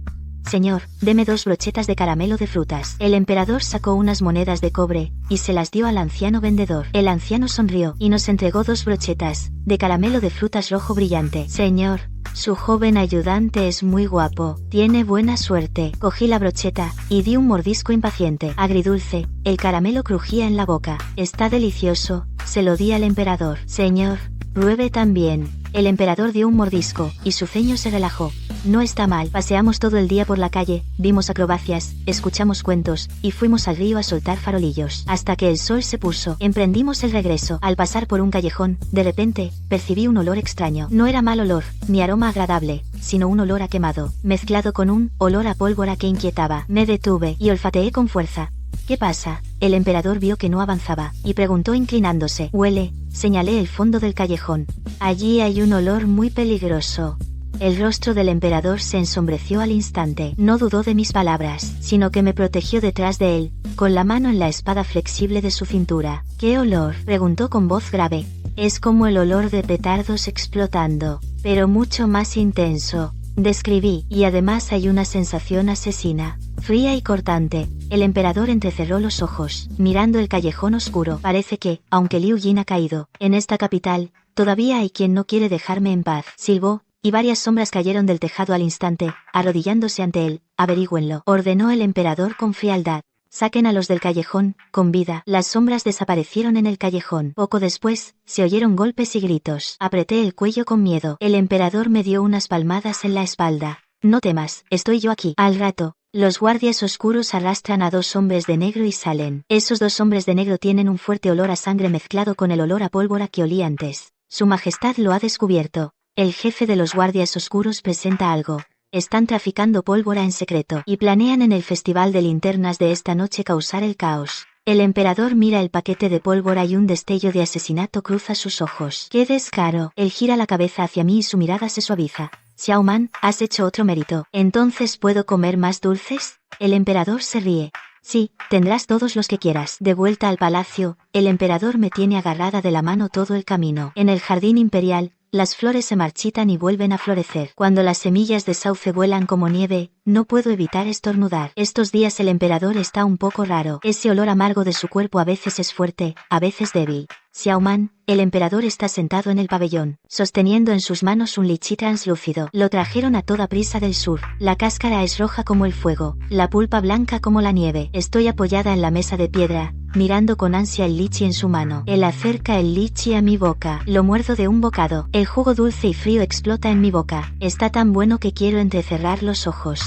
Speaker 1: Señor, deme 2 brochetas de caramelo de frutas. El emperador sacó unas monedas de cobre, y se las dio al anciano vendedor. El anciano sonrió, y nos entregó 2 brochetas, de caramelo de frutas rojo brillante. Señor, su joven ayudante es muy guapo, tiene buena suerte. Cogí la brocheta, y di un mordisco impaciente. Agridulce, el caramelo crujía en la boca. Está delicioso, se lo di al emperador. Señor, pruebe también. El emperador dio un mordisco, y su ceño se relajó. No está mal. Paseamos todo el día por la calle, vimos acrobacias, escuchamos cuentos, y fuimos al río a soltar farolillos. Hasta que el sol se puso. Emprendimos el regreso. Al pasar por un callejón, de repente, percibí un olor extraño. No era mal olor, ni aroma agradable, sino un olor a quemado, mezclado con un olor a pólvora que inquietaba. Me detuve, y olfateé con fuerza. ¿Qué pasa? El emperador vio que no avanzaba, y preguntó inclinándose. Huele, señalé el fondo del callejón. Allí hay un olor muy peligroso. El rostro del emperador se ensombreció al instante. No dudó de mis palabras, sino que me protegió detrás de él, con la mano en la espada flexible de su cintura. ¿Qué olor?, preguntó con voz grave. Es como el olor de petardos explotando, pero mucho más intenso. Describí, y además hay una sensación asesina, fría y cortante. El emperador entrecerró los ojos, mirando el callejón oscuro. Parece que, aunque Liu Jin ha caído, en esta capital, todavía hay quien no quiere dejarme en paz. Silbó, y varias sombras cayeron del tejado al instante, arrodillándose ante él. Averígüenlo, ordenó el emperador con frialdad. Saquen a los del callejón, con vida. Las sombras desaparecieron en el callejón. Poco después, se oyeron golpes y gritos. Apreté el cuello con miedo. El emperador me dio unas palmadas en la espalda. No temas, estoy yo aquí. Al rato, los guardias oscuros arrastran a 2 hombres de negro y salen. Esos 2 hombres de negro tienen un fuerte olor a sangre mezclado con el olor a pólvora que olí antes. Su Majestad lo ha descubierto. El jefe de los guardias oscuros presenta algo. Están traficando pólvora en secreto, y planean en el festival de linternas de esta noche causar el caos. El emperador mira el paquete de pólvora y un destello de asesinato cruza sus ojos. ¡Qué descaro! Él gira la cabeza hacia mí y su mirada se suaviza. Xiao Man, has hecho otro mérito. ¿Entonces puedo comer más dulces? El emperador se ríe. Sí, tendrás todos los que quieras. De vuelta al palacio, el emperador me tiene agarrada de la mano todo el camino. En el jardín imperial, las flores se marchitan y vuelven a florecer. Cuando las semillas de sauce vuelan como nieve, no puedo evitar estornudar. Estos días el emperador está un poco raro. Ese olor amargo de su cuerpo a veces es fuerte, a veces débil. Xiao Man, el emperador está sentado en el pabellón, sosteniendo en sus manos un lichí translúcido. Lo trajeron a toda prisa del sur. La cáscara es roja como el fuego, la pulpa blanca como la nieve. Estoy apoyada en la mesa de piedra, mirando con ansia el lichi en su mano. Él acerca el lichi a mi boca. Lo muerdo de un bocado. El jugo dulce y frío explota en mi boca. Está tan bueno que quiero entrecerrar los ojos.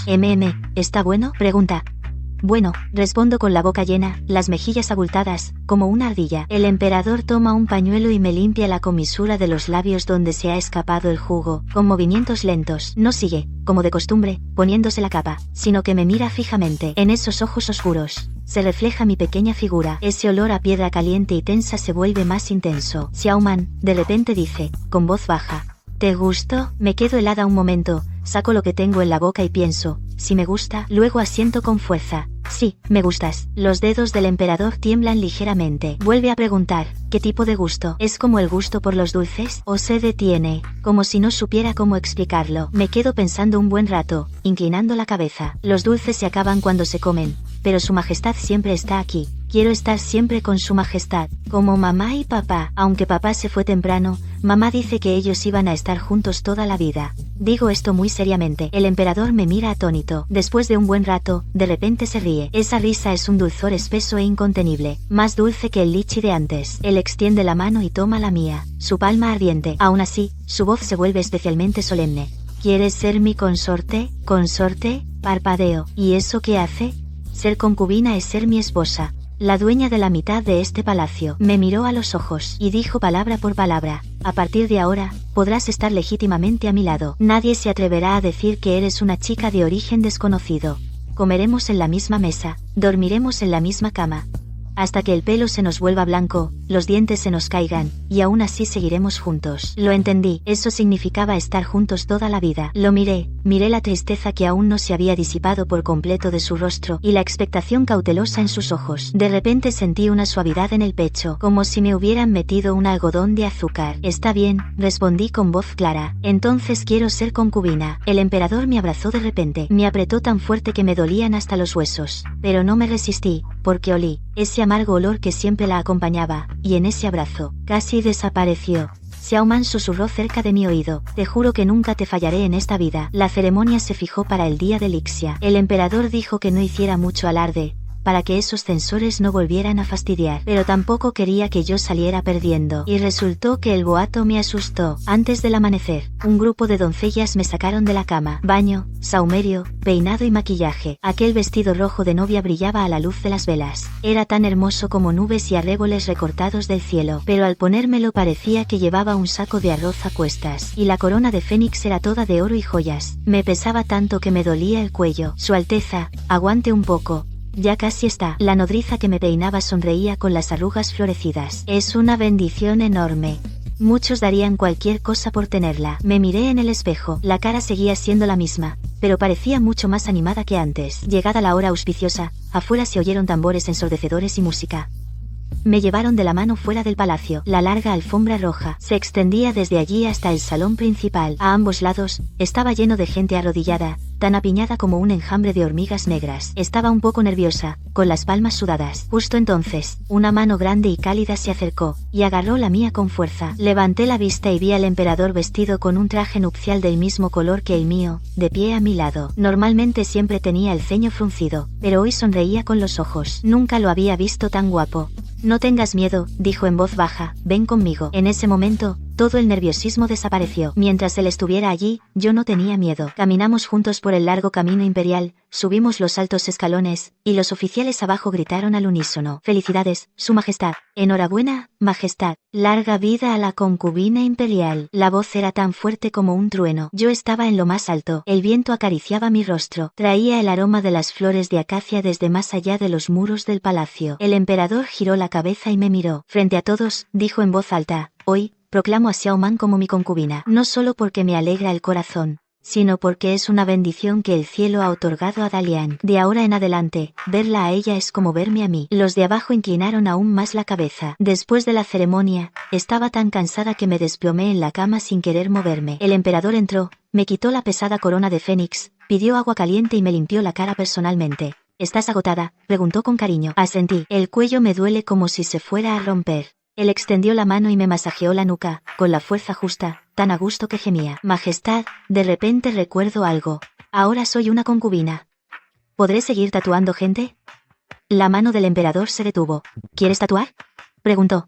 Speaker 1: ¿Está bueno?, pregunta. Bueno, respondo con la boca llena, las mejillas abultadas, como una ardilla. El emperador toma un pañuelo y me limpia la comisura de los labios donde se ha escapado el jugo, con movimientos lentos. No sigue, como de costumbre, poniéndose la capa, sino que me mira fijamente. En esos ojos oscuros se refleja mi pequeña figura. Ese olor a piedra caliente y tensa se vuelve más intenso. Xiao Man, de repente dice, con voz baja. ¿Te gusto? Me quedo helada un momento, saco lo que tengo en la boca y pienso, si me gusta. Luego asiento con fuerza. Sí, me gustas. Los dedos del emperador tiemblan ligeramente. Vuelve a preguntar, ¿qué tipo de gusto? ¿Es como el gusto por los dulces? O se detiene, como si no supiera cómo explicarlo. Me quedo pensando un buen rato, inclinando la cabeza. Los dulces se acaban cuando se comen, pero su majestad siempre está aquí. Quiero estar siempre con su majestad, como mamá y papá. Aunque papá se fue temprano, mamá dice que ellos iban a estar juntos toda la vida. Digo esto muy seriamente. El emperador me mira atónito. Después de un buen rato, de repente se ríe. Esa risa es un dulzor espeso e incontenible, más dulce que el lichi de antes. Él extiende la mano y toma la mía, su palma ardiente. Aún así, su voz se vuelve especialmente solemne. ¿Quieres ser mi consorte? ¿Consorte? Parpadeo. ¿Y eso qué hace? Ser concubina es ser mi esposa, la dueña de la mitad de este palacio. Me miró a los ojos y dijo palabra por palabra, a partir de ahora, podrás estar legítimamente a mi lado. Nadie se atreverá a decir que eres una chica de origen desconocido. Comeremos en la misma mesa, dormiremos en la misma cama. hasta que el pelo se nos vuelva blanco, los dientes se nos caigan, y aún así seguiremos juntos. Lo entendí, eso significaba estar juntos toda la vida. Lo miré la tristeza que aún no se había disipado por completo de su rostro, y la expectación cautelosa en sus ojos. De repente sentí una suavidad en el pecho, como si me hubieran metido un algodón de azúcar. Está bien, respondí con voz clara. Entonces quiero ser concubina. El emperador me abrazó de repente. Me apretó tan fuerte que me dolían hasta los huesos. Pero no me resistí, porque olí ese amargo olor que siempre la acompañaba, y en ese abrazo, casi desapareció. Xiao Man susurró cerca de mi oído. Te juro que nunca te fallaré en esta vida. La ceremonia se fijó para el día de Lixia. El emperador dijo que no hiciera mucho alarde, para que esos censores no volvieran a fastidiar, pero tampoco quería que yo saliera perdiendo, y resultó que el boato me asustó. Antes del amanecer, un grupo de doncellas me sacaron de la cama. Baño, saumerio, peinado y maquillaje. Aquel vestido rojo de novia brillaba a la luz de las velas. Era tan hermoso como nubes y arreboles recortados del cielo, pero al ponérmelo parecía que llevaba un saco de arroz a cuestas, y la corona de Fénix era toda de oro y joyas. Me pesaba tanto que me dolía el cuello. Su Alteza, aguante un poco. Ya casi está. La nodriza que me peinaba sonreía con las arrugas florecidas. Es una bendición enorme. Muchos darían cualquier cosa por tenerla. Me miré en el espejo. La cara seguía siendo la misma, pero parecía mucho más animada que antes. Llegada la hora auspiciosa, afuera se oyeron tambores ensordecedores y música. Me llevaron de la mano fuera del palacio. La larga alfombra roja se extendía desde allí hasta el salón principal. A ambos lados, estaba lleno de gente arrodillada, tan apiñada como un enjambre de hormigas negras. Estaba un poco nerviosa, con las palmas sudadas. Justo entonces, una mano grande y cálida se acercó, y agarró la mía con fuerza. Levanté la vista y vi al emperador vestido con un traje nupcial del mismo color que el mío, de pie a mi lado. Normalmente siempre tenía el ceño fruncido, pero hoy sonreía con los ojos. Nunca lo había visto tan guapo. No tengas miedo, dijo en voz baja, ven conmigo. En ese momento, todo el nerviosismo desapareció. Mientras él estuviera allí, yo no tenía miedo. Caminamos juntos por el largo camino imperial, subimos los altos escalones, y los oficiales abajo gritaron al unísono. Felicidades, su majestad. Enhorabuena, majestad. Larga vida a la concubina imperial. La voz era tan fuerte como un trueno. Yo estaba en lo más alto. El viento acariciaba mi rostro. Traía el aroma de las flores de acacia desde más allá de los muros del palacio. El emperador giró la cabeza y me miró. Frente a todos, dijo en voz alta, hoy, proclamo a Xiao Man como mi concubina, no solo porque me alegra el corazón, sino porque es una bendición que el cielo ha otorgado a Dalian. De ahora en adelante, verla a ella es como verme a mí. Los de abajo inclinaron aún más la cabeza. Después de la ceremonia, estaba tan cansada que me desplomé en la cama sin querer moverme. El emperador entró, me quitó la pesada corona de Fénix, pidió agua caliente y me limpió la cara personalmente. ¿Estás agotada?, preguntó con cariño. Asentí. El cuello me duele como si se fuera a romper. Él extendió la mano y me masajeó la nuca, con la fuerza justa, tan a gusto que gemía. Majestad, de repente recuerdo algo. Ahora soy una concubina. ¿Podré seguir tatuando gente? La mano del emperador se detuvo. ¿Quieres tatuar?, preguntó.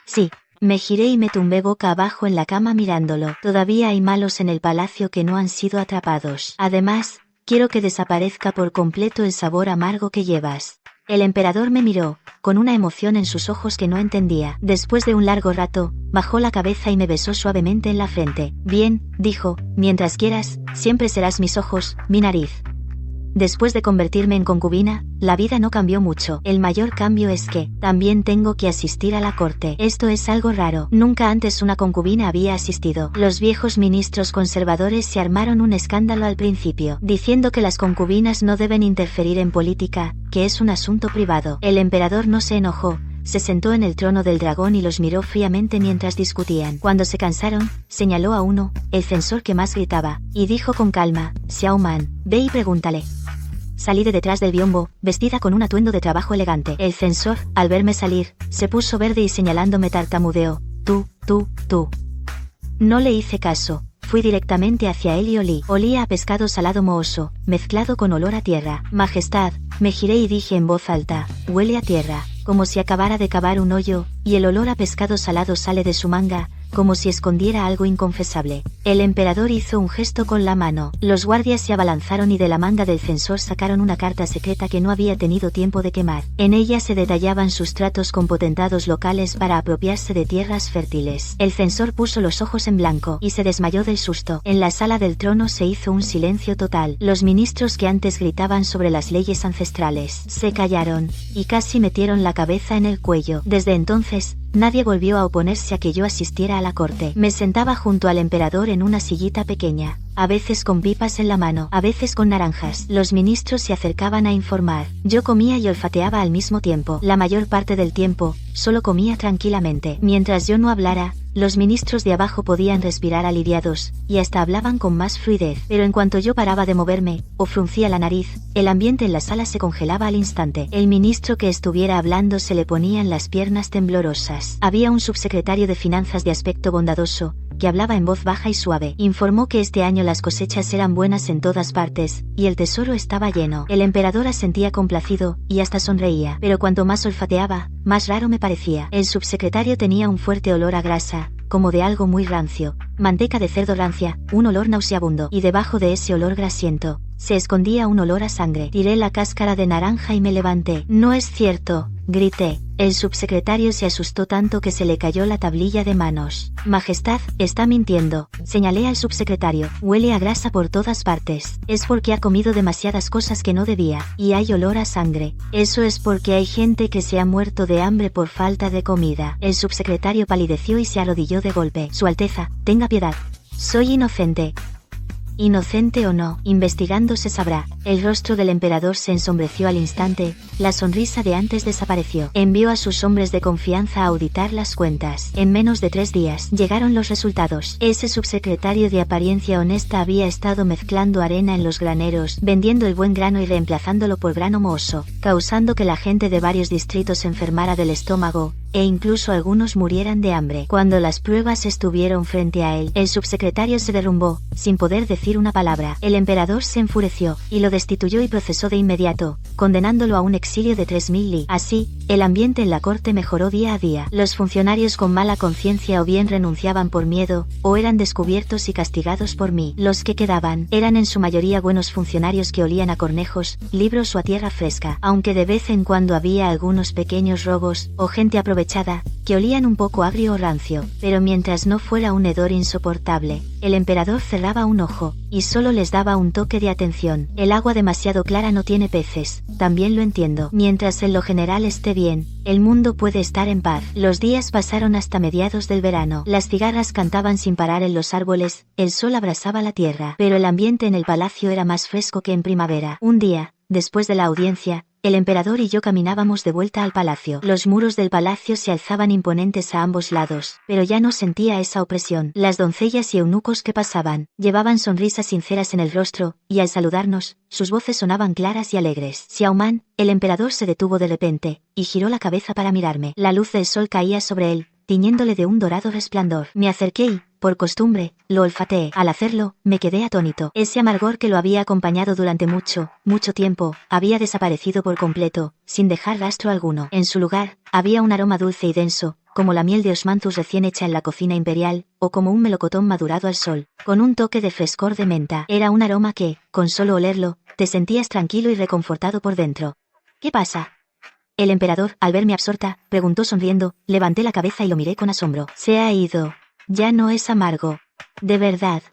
Speaker 1: Sí. Me giré y me tumbé boca abajo en la cama mirándolo. Todavía hay malos en el palacio que no han sido atrapados. Además, quiero que desaparezca por completo el sabor amargo que llevas. El emperador me miró, con una emoción en sus ojos que no entendía. Después de un largo rato, bajó la cabeza y me besó suavemente en la frente. Bien, dijo, mientras quieras, siempre serás mis ojos, mi nariz. Después de convertirme en concubina, la vida no cambió mucho. El mayor cambio es que, también tengo que asistir a la corte. Esto es algo raro. Nunca antes una concubina había asistido. Los viejos ministros conservadores se armaron un escándalo al principio, diciendo que las concubinas no deben interferir en política, que es un asunto privado. El emperador no se enojó. Se sentó en el trono del dragón y los miró fríamente mientras discutían. Cuando se cansaron, señaló a uno, el censor que más gritaba, y dijo con calma, Xiao Man, ve y pregúntale. Salí de detrás del biombo, vestida con un atuendo de trabajo elegante. El censor, al verme salir, se puso verde y señalándome tartamudeó, tú. No le hice caso. Fui directamente hacia él y olí. Olía a pescado salado mohoso, mezclado con olor a tierra. Majestad, me giré y dije en voz alta, huele a tierra. Como si acabara de cavar un hoyo, y el olor a pescado salado sale de su manga, como si escondiera algo inconfesable. El emperador hizo un gesto con la mano. Los guardias se abalanzaron y de la manga del censor sacaron una carta secreta que no había tenido tiempo de quemar. En ella se detallaban sus tratos con potentados locales para apropiarse de tierras fértiles. El censor puso los ojos en blanco y se desmayó del susto. En la sala del trono se hizo un silencio total. Los ministros que antes gritaban sobre las leyes ancestrales se callaron y casi metieron la cabeza en el cuello. Desde entonces, nadie volvió a oponerse a que yo asistiera a la corte. Me sentaba junto al emperador en una sillita pequeña, a veces con pipas en la mano, a veces con naranjas. Los ministros se acercaban a informar. Yo comía y olfateaba al mismo tiempo. La mayor parte del tiempo, solo comía tranquilamente. Mientras yo no hablara, los ministros de abajo podían respirar aliviados, y hasta hablaban con más fluidez. Pero en cuanto yo paraba de moverme, o fruncía la nariz, el ambiente en la sala se congelaba al instante. El ministro que estuviera hablando se le ponían las piernas temblorosas. Había un subsecretario de finanzas de aspecto bondadoso, que hablaba en voz baja y suave. Informó que este año las cosechas eran buenas en todas partes, y el tesoro estaba lleno. El emperador asentía complacido, y hasta sonreía. Pero cuanto más olfateaba, más raro me parecía. El subsecretario tenía un fuerte olor a grasa, como de algo muy rancio, manteca de cerdo rancia, un olor nauseabundo, y debajo de ese olor grasiento, se escondía un olor a sangre. Tiré la cáscara de naranja y me levanté. No es cierto, grité. El subsecretario se asustó tanto que se le cayó la tablilla de manos. Majestad, está mintiendo, señalé al subsecretario. Huele a grasa por todas partes. Es porque ha comido demasiadas cosas que no debía, y hay olor a sangre. Eso es porque hay gente que se ha muerto de hambre por falta de comida. El subsecretario palideció y se arrodilló de golpe. Su Alteza, tenga piedad. Soy inocente. Inocente o no, investigando se sabrá. El rostro del emperador se ensombreció al instante, la sonrisa de antes desapareció. Envió a sus hombres de confianza a auditar las cuentas. En menos de 3 días llegaron los resultados. Ese subsecretario de apariencia honesta había estado mezclando arena en los graneros, vendiendo el buen grano y reemplazándolo por grano mohoso, causando que la gente de varios distritos se enfermara del estómago, e incluso algunos murieran de hambre. Cuando las pruebas estuvieron frente a él, el subsecretario se derrumbó, sin poder decir una palabra. El emperador se enfureció, y lo destituyó y procesó de inmediato, condenándolo a un exilio de 3000 li. Así, el ambiente en la corte mejoró día a día. Los funcionarios con mala conciencia o bien renunciaban por miedo, o eran descubiertos y castigados por mí. Los que quedaban, eran en su mayoría buenos funcionarios que olían a cornejos, libros o a tierra fresca, aunque de vez en cuando había algunos pequeños robos, o gente aprovechada, que olían un poco agrio o rancio. Pero mientras no fuera un hedor insoportable, el emperador cerraba un ojo, y solo les daba un toque de atención. El agua demasiado clara no tiene peces, también lo entiendo. Mientras en lo general esté bien, el mundo puede estar en paz. Los días pasaron hasta mediados del verano. Las cigarras cantaban sin parar en los árboles, el sol abrasaba la tierra, pero el ambiente en el palacio era más fresco que en primavera. Un día, después de la audiencia, el emperador y yo caminábamos de vuelta al palacio. Los muros del palacio se alzaban imponentes a ambos lados, pero ya no sentía esa opresión. Las doncellas y eunucos que pasaban, llevaban sonrisas sinceras en el rostro, y al saludarnos, sus voces sonaban claras y alegres. Xiaoman, el emperador se detuvo de repente, y giró la cabeza para mirarme. La luz del sol caía sobre él, tiñéndole de un dorado resplandor. Me acerqué y, por costumbre, lo olfateé. Al hacerlo, me quedé atónito. Ese amargor que lo había acompañado durante mucho tiempo, había desaparecido por completo, sin dejar rastro alguno. En su lugar, había un aroma dulce y denso, como la miel de osmanthus recién hecha en la cocina imperial, o como un melocotón madurado al sol, con un toque de frescor de menta. Era un aroma que, con solo olerlo, te sentías tranquilo y reconfortado por dentro. ¿Qué pasa? El emperador, al verme absorta, preguntó sonriendo. Levanté la cabeza y lo miré con asombro. Se ha ido. Ya no es amargo. De verdad,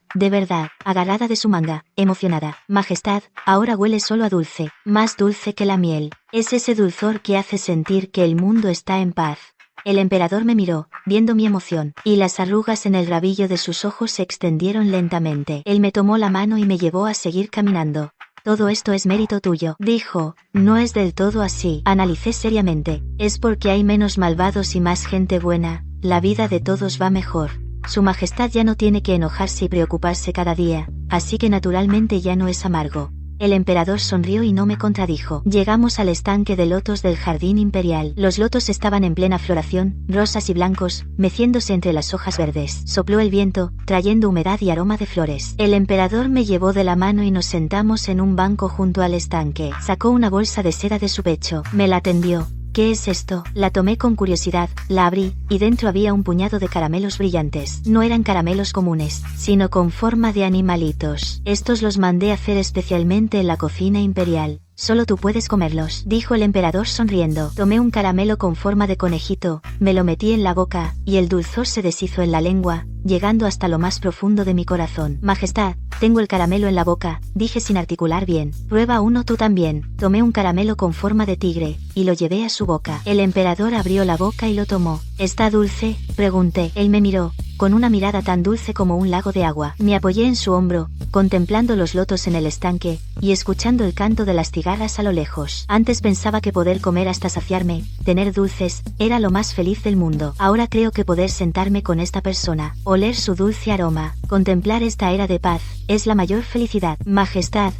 Speaker 1: agarrada de su manga, emocionada. Majestad, ahora huele solo a dulce, más dulce que la miel. Es ese dulzor que hace sentir que el mundo está en paz. El emperador me miró, viendo mi emoción, y las arrugas en el rabillo de sus ojos se extendieron lentamente. Él me tomó la mano y me llevó a seguir caminando. Todo esto es mérito tuyo, dijo. No es del todo así, analicé seriamente. Es porque hay menos malvados y más gente buena, la vida de todos va mejor. Su Majestad ya no tiene que enojarse y preocuparse cada día, así que naturalmente ya no es amargo. El emperador sonrió y no me contradijo. Llegamos al estanque de lotos del jardín imperial. Los lotos estaban en plena floración, rosas y blancos, meciéndose entre las hojas verdes. Sopló el viento, trayendo humedad y aroma de flores. El emperador me llevó de la mano y nos sentamos en un banco junto al estanque. Sacó una bolsa de seda de su pecho, me la tendió. ¿Qué es esto? La tomé con curiosidad, la abrí, y dentro había un puñado de caramelos brillantes. No eran caramelos comunes, sino con forma de animalitos. Estos los mandé hacer especialmente en la cocina imperial. Solo tú puedes comerlos, dijo el emperador sonriendo. Tomé un caramelo con forma de conejito, me lo metí en la boca, y el dulzor se deshizo en la lengua, llegando hasta lo más profundo de mi corazón. Majestad, tengo el caramelo en la boca, dije sin articular bien. Prueba uno tú también. Tomé un caramelo con forma de tigre, y lo llevé a su boca. El emperador abrió la boca y lo tomó. ¿Está dulce?, pregunté. Él me miró, con una mirada tan dulce como un lago de agua. Me apoyé en su hombro, contemplando los lotos en el estanque, y escuchando el canto de las cigarras a lo lejos. Antes pensaba que poder comer hasta saciarme, tener dulces, era lo más feliz del mundo. Ahora creo que poder sentarme con esta persona, oler su dulce aroma, contemplar esta era de paz, es la mayor felicidad. Majestad,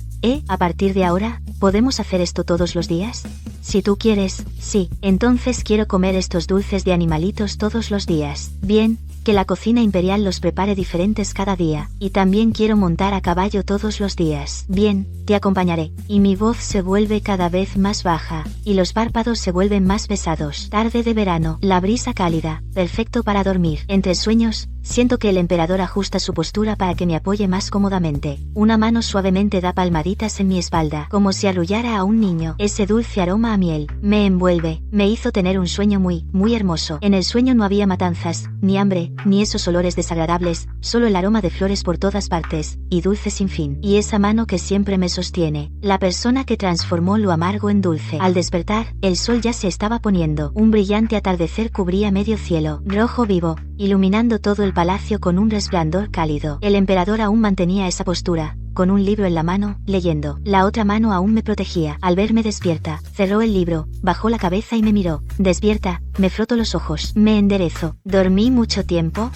Speaker 1: a partir de ahora, ¿podemos hacer esto todos los días? Si tú quieres, sí, entonces quiero comer estos dulces de animalitos todos los días. Bien, que la cocina imperial los prepare diferentes cada día, y también quiero montar a caballo todos los días. Bien, te acompañaré. Y mi voz se vuelve cada vez más baja, y los párpados se vuelven más pesados. Tarde de verano, la brisa cálida, perfecto para dormir. Entre sueños, siento que el emperador ajusta su postura para que me apoye más cómodamente. Una mano suavemente da palmaditas en mi espalda, como si arrullara a un niño. Ese dulce aroma a miel me envuelve, me hizo tener un sueño muy hermoso. En el sueño no había matanzas, ni hambre, ni esos olores desagradables, solo el aroma de flores por todas partes, y dulce sin fin. Y esa mano que siempre me sostiene, la persona que transformó lo amargo en dulce. Al despertar, el sol ya se estaba poniendo. Un brillante atardecer cubría medio cielo, rojo vivo, iluminando todo el palacio con un resplandor cálido. El emperador aún mantenía esa postura, con un libro en la mano, leyendo. La otra mano aún me protegía. Al verme despierta, cerró el libro, bajó la cabeza y me miró. Despierta, me froto los ojos, me enderezo. ¿Dormí mucho tiempo?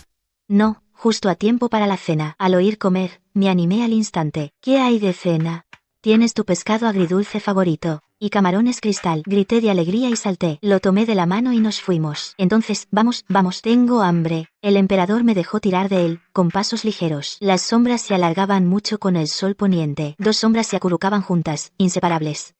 Speaker 1: No, justo a tiempo para la cena. Al oír comer, me animé al instante. ¿Qué hay de cena? Tienes tu pescado agridulce favorito, y camarones cristal. Grité de alegría y salté. Lo tomé de la mano y nos fuimos. Entonces, vamos, tengo hambre. El emperador me dejó tirar de él, con pasos ligeros. Las sombras se alargaban mucho con el sol poniente. Dos sombras se acurrucaban juntas, inseparables.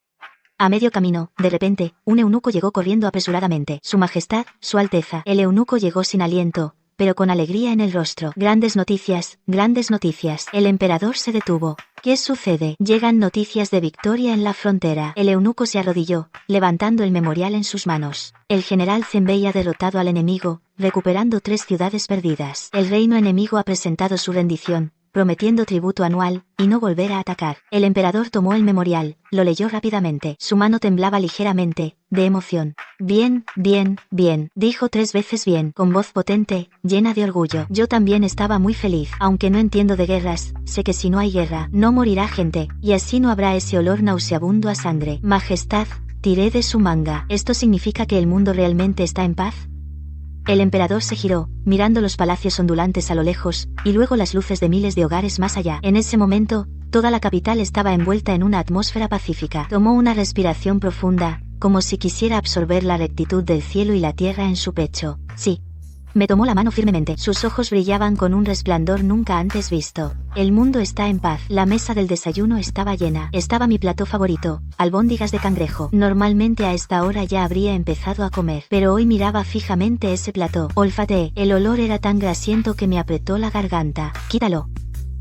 Speaker 1: A medio camino, de repente, un eunuco llegó corriendo apresuradamente. Su majestad, su alteza. El eunuco llegó sin aliento, pero con alegría en el rostro. Grandes noticias, grandes noticias. El emperador se detuvo. ¿Qué sucede? Llegan noticias de victoria en la frontera. El eunuco se arrodilló, levantando el memorial en sus manos. El general Zenbei ha derrotado al enemigo, recuperando 3 ciudades perdidas. El reino enemigo ha presentado su rendición, prometiendo tributo anual, y no volver a atacar. El emperador tomó el memorial, lo leyó rápidamente. Su mano temblaba ligeramente, de emoción. Bien, dijo 3 veces bien, con voz potente, llena de orgullo. Yo también estaba muy feliz. Aunque no entiendo de guerras, sé que si no hay guerra, no morirá gente, y así no habrá ese olor nauseabundo a sangre. Majestad, tiré de su manga. ¿Esto significa que el mundo realmente está en paz? El emperador se giró, mirando los palacios ondulantes a lo lejos, y luego las luces de miles de hogares más allá. En ese momento, toda la capital estaba envuelta en una atmósfera pacífica. Tomó una respiración profunda, como si quisiera absorber la rectitud del cielo y la tierra en su pecho. Sí. Me tomó la mano firmemente. Sus ojos brillaban con un resplandor nunca antes visto. El mundo está en paz. La mesa del desayuno estaba llena. Estaba mi plato favorito, albóndigas de cangrejo. Normalmente a esta hora ya habría empezado a comer, pero hoy miraba fijamente ese plato. Olfateé. El olor era tan grasiento que me apretó la garganta. Quítalo.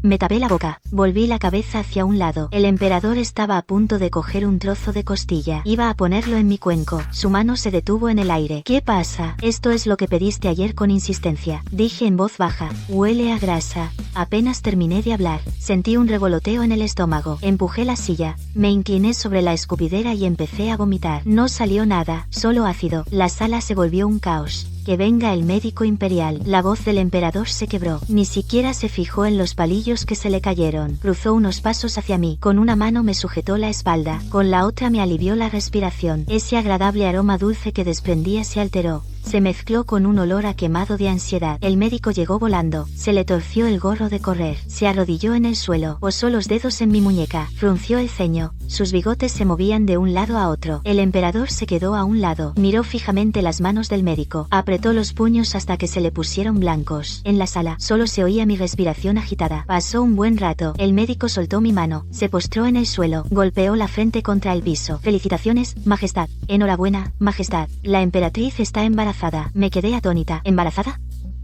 Speaker 1: Me tapé la boca, volví la cabeza hacia un lado. El emperador estaba a punto de coger un trozo de costilla. Iba a ponerlo en mi cuenco. Su mano se detuvo en el aire. ¿Qué pasa? Esto es lo que pediste ayer con insistencia. Dije en voz baja. Huele a grasa. Apenas terminé de hablar, sentí un revoloteo en el estómago. Empujé la silla, me incliné sobre la escupidera y empecé a vomitar. No salió nada, solo ácido. La sala se volvió un caos. Que venga el médico imperial. La voz del emperador se quebró. Ni siquiera se fijó en los palillos que se le cayeron. Cruzó unos pasos hacia mí. Con una mano me sujetó la espalda. Con la otra me alivió la respiración. Ese agradable aroma dulce que desprendía se alteró. Se mezcló con un olor a quemado de ansiedad. El médico llegó volando. Se le torció el gorro de correr. Se arrodilló en el suelo. Posó los dedos en mi muñeca. Frunció el ceño. Sus bigotes se movían de un lado a otro. El emperador se quedó a un lado. Miró fijamente las manos del médico. Apretó los puños hasta que se le pusieron blancos. En la sala solo se oía mi respiración agitada. Pasó un buen rato. El médico soltó mi mano. Se postró en el suelo. Golpeó la frente contra el piso. Felicitaciones, Majestad. Enhorabuena, Majestad. La emperatriz está embarazada. Me quedé atónita. ¿Embarazada?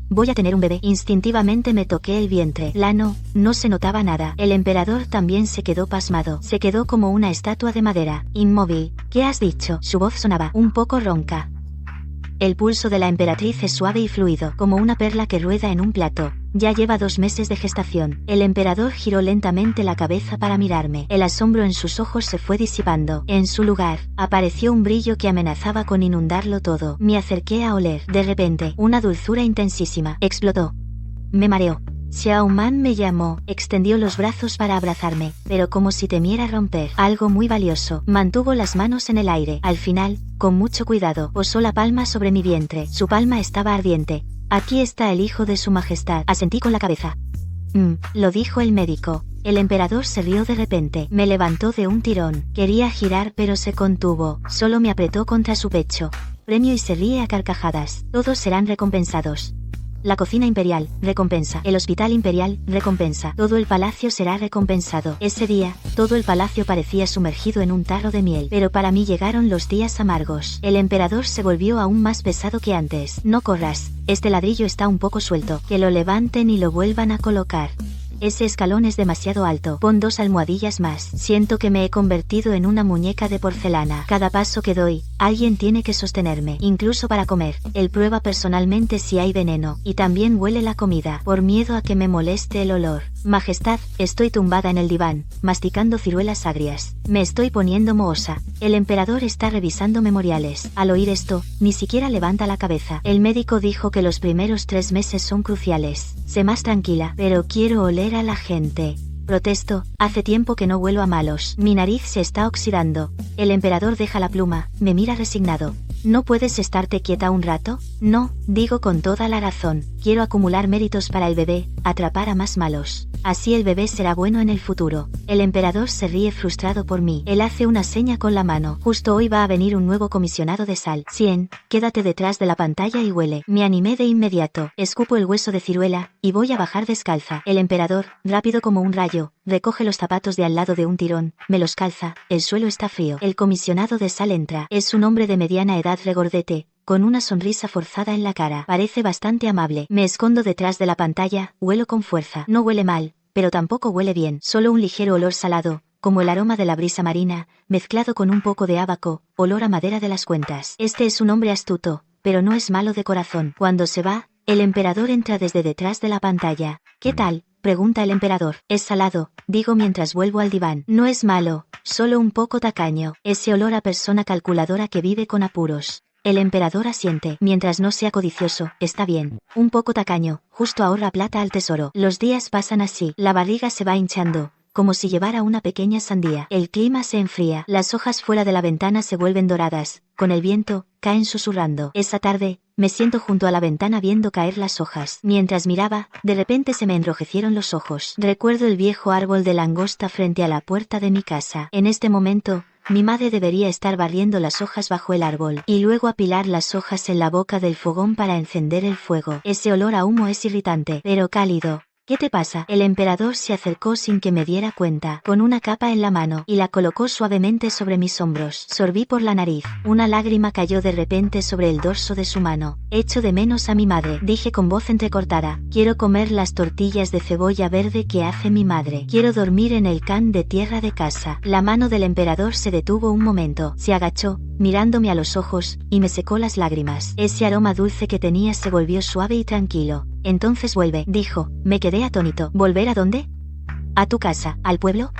Speaker 1: Voy a tener un bebé. Instintivamente me toqué el vientre. No se notaba nada. El emperador también se quedó pasmado. Se quedó como una estatua de madera, inmóvil. ¿Qué has dicho? Su voz sonaba un poco ronca. El pulso de la emperatriz es suave y fluido, como una perla que rueda en un plato. Ya lleva 2 meses de gestación. El emperador giró lentamente la cabeza para mirarme. El asombro en sus ojos se fue disipando. En su lugar, apareció un brillo que amenazaba con inundarlo todo. Me acerqué a oler. De repente, una dulzura intensísima explotó. Me mareó. Xiao Man me llamó, extendió los brazos para abrazarme, pero como si temiera romper algo muy valioso. Mantuvo las manos en el aire. Al final, con mucho cuidado, posó la palma sobre mi vientre. Su palma estaba ardiente. Aquí está el hijo de su majestad. Asentí con la cabeza. Lo dijo el médico. El emperador se rió de repente. Me levantó de un tirón. Quería girar pero se contuvo. Solo me apretó contra su pecho. Premio y se ríe a carcajadas. Todos serán recompensados. La cocina imperial, recompensa. El hospital imperial, recompensa. Todo el palacio será recompensado. Ese día, todo el palacio parecía sumergido en un tarro de miel. Pero para mí llegaron los días amargos. El emperador se volvió aún más pesado que antes. No corras. Este ladrillo está un poco suelto. Que lo levanten y lo vuelvan a colocar. Ese escalón es demasiado alto. Pon 2 almohadillas más. Siento que me he convertido en una muñeca de porcelana. Cada paso que doy, alguien tiene que sostenerme. Incluso para comer. Él prueba personalmente si hay veneno. Y también huele la comida. Por miedo a que me moleste el olor. Majestad, estoy tumbada en el diván, masticando ciruelas agrias. Me estoy poniendo mohosa. El emperador está revisando memoriales. Al oír esto, ni siquiera levanta la cabeza. El médico dijo que los primeros 3 meses son cruciales. Sé más tranquila, pero quiero oler a la gente. Protesto, hace tiempo que no huelo a malos. Mi nariz se está oxidando. El emperador deja la pluma, me mira resignado. ¿No puedes estarte quieta un rato? No, digo con toda la razón. Quiero acumular méritos para el bebé, atrapar a más malos. Así el bebé será bueno en el futuro. El emperador se ríe frustrado por mí. Él hace una seña con la mano. Justo hoy va a venir un nuevo comisionado de sal. Cien, quédate detrás de la pantalla y huele. Me animé de inmediato. Escupo el hueso de ciruela, y voy a bajar descalza. El emperador, rápido como un rayo, recoge los zapatos de al lado de un tirón, me los calza. El suelo está frío. El comisionado de sal entra. Es un hombre de mediana edad regordete, con una sonrisa forzada en la cara. Parece bastante amable. Me escondo detrás de la pantalla, huelo con fuerza. No huele mal, pero tampoco huele bien. Solo un ligero olor salado, como el aroma de la brisa marina, mezclado con un poco de ábaco, olor a madera de las cuentas. Este es un hombre astuto, pero no es malo de corazón. Cuando se va, el emperador entra desde detrás de la pantalla. ¿Qué tal?, pregunta el emperador. Es salado, digo mientras vuelvo al diván. No es malo, solo un poco tacaño. Ese olor a persona calculadora que vive con apuros. El emperador asiente. Mientras no sea codicioso, está bien. Un poco tacaño, justo ahorra plata al tesoro. Los días pasan así. La barriga se va hinchando, como si llevara una pequeña sandía. El clima se enfría. Las hojas fuera de la ventana se vuelven doradas. Con el viento, caen susurrando. Esa tarde, me siento junto a la ventana viendo caer las hojas. Mientras miraba, de repente se me enrojecieron los ojos. Recuerdo el viejo árbol de langosta frente a la puerta de mi casa. En este momento, mi madre debería estar barriendo las hojas bajo el árbol, y luego apilar las hojas en la boca del fogón para encender el fuego. Ese olor a humo es irritante, pero cálido. ¿Qué te pasa? El emperador se acercó sin que me diera cuenta, con una capa en la mano, y la colocó suavemente sobre mis hombros. Sorbí por la nariz. Una lágrima cayó de repente sobre el dorso de su mano. Echo de menos a mi madre, dije con voz entrecortada. Quiero comer las tortillas de cebolla verde que hace mi madre. Quiero dormir en el can de tierra de casa. La mano del emperador se detuvo un momento. Se agachó, mirándome a los ojos, y me secó las lágrimas. Ese aroma dulce que tenía se volvió suave y tranquilo. Entonces vuelve, dijo. Me quedé atónito. ¿Volver a dónde? ¿A tu casa, al pueblo?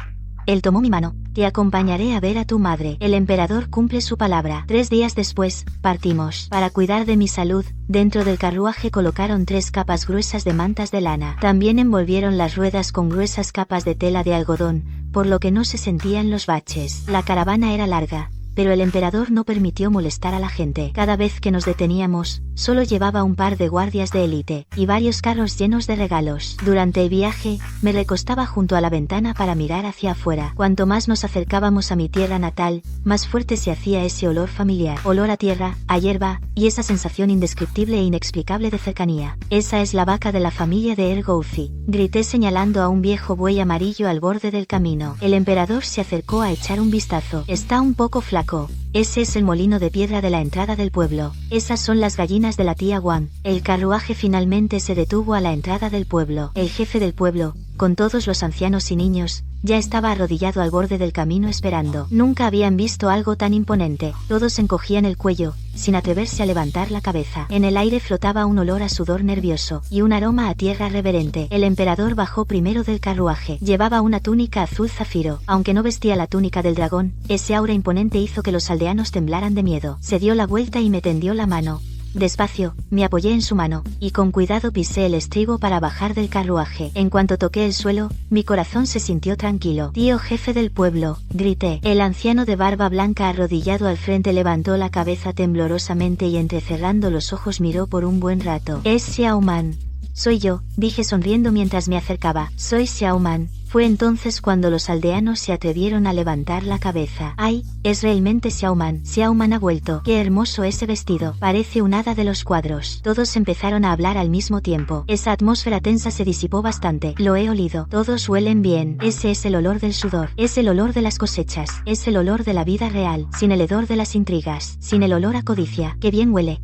Speaker 1: Él tomó mi mano. Te acompañaré a ver a tu madre. El emperador cumple su palabra. 3 días después, partimos. Para cuidar de mi salud, dentro del carruaje colocaron 3 capas gruesas de mantas de lana. También envolvieron las ruedas con gruesas capas de tela de algodón, por lo que no se sentían los baches. La caravana era larga, pero el emperador no permitió molestar a la gente. Cada vez que nos deteníamos, solo llevaba un par de guardias de élite, y varios carros llenos de regalos. Durante el viaje, me recostaba junto a la ventana para mirar hacia afuera. Cuanto más nos acercábamos a mi tierra natal, más fuerte se hacía ese olor familiar. Olor a tierra, a hierba, y esa sensación indescriptible e inexplicable de cercanía. Esa es la vaca de la familia de Ergouzi, grité señalando a un viejo buey amarillo al borde del camino. El emperador se acercó a echar un vistazo. Está un poco flaco. Ese es el molino de piedra de la entrada del pueblo. Esas son las gallinas de la tía Wang. El carruaje finalmente se detuvo a la entrada del pueblo. El jefe del pueblo, con todos los ancianos y niños, ya estaba arrodillado al borde del camino esperando. Nunca habían visto algo tan imponente. Todos encogían el cuello, sin atreverse a levantar la cabeza. En el aire flotaba un olor a sudor nervioso, y un aroma a tierra reverente. El emperador bajó primero del carruaje. Llevaba una túnica azul zafiro. Aunque no vestía la túnica del dragón, ese aura imponente hizo que los aldeanos temblaran de miedo. Se dio la vuelta y me tendió la mano. Despacio, me apoyé en su mano, y con cuidado pisé el estribo para bajar del carruaje. En cuanto toqué el suelo, mi corazón se sintió tranquilo. Tío jefe del pueblo, grité. El anciano de barba blanca arrodillado al frente levantó la cabeza temblorosamente y entrecerrando los ojos miró por un buen rato. Es Xiao Man. Soy yo, dije sonriendo mientras me acercaba. Soy Xiao Man. Fue entonces cuando los aldeanos se atrevieron a levantar la cabeza. ¡Ay! Es realmente Xiao Man. Xiao Man ha vuelto. ¡Qué hermoso ese vestido! Parece un hada de los cuadros. Todos empezaron a hablar al mismo tiempo. Esa atmósfera tensa se disipó bastante. Lo he olido. Todos huelen bien. Ese es el olor del sudor. Es el olor de las cosechas. Es el olor de la vida real. Sin el hedor de las intrigas. Sin el olor a codicia. ¡Qué bien huele!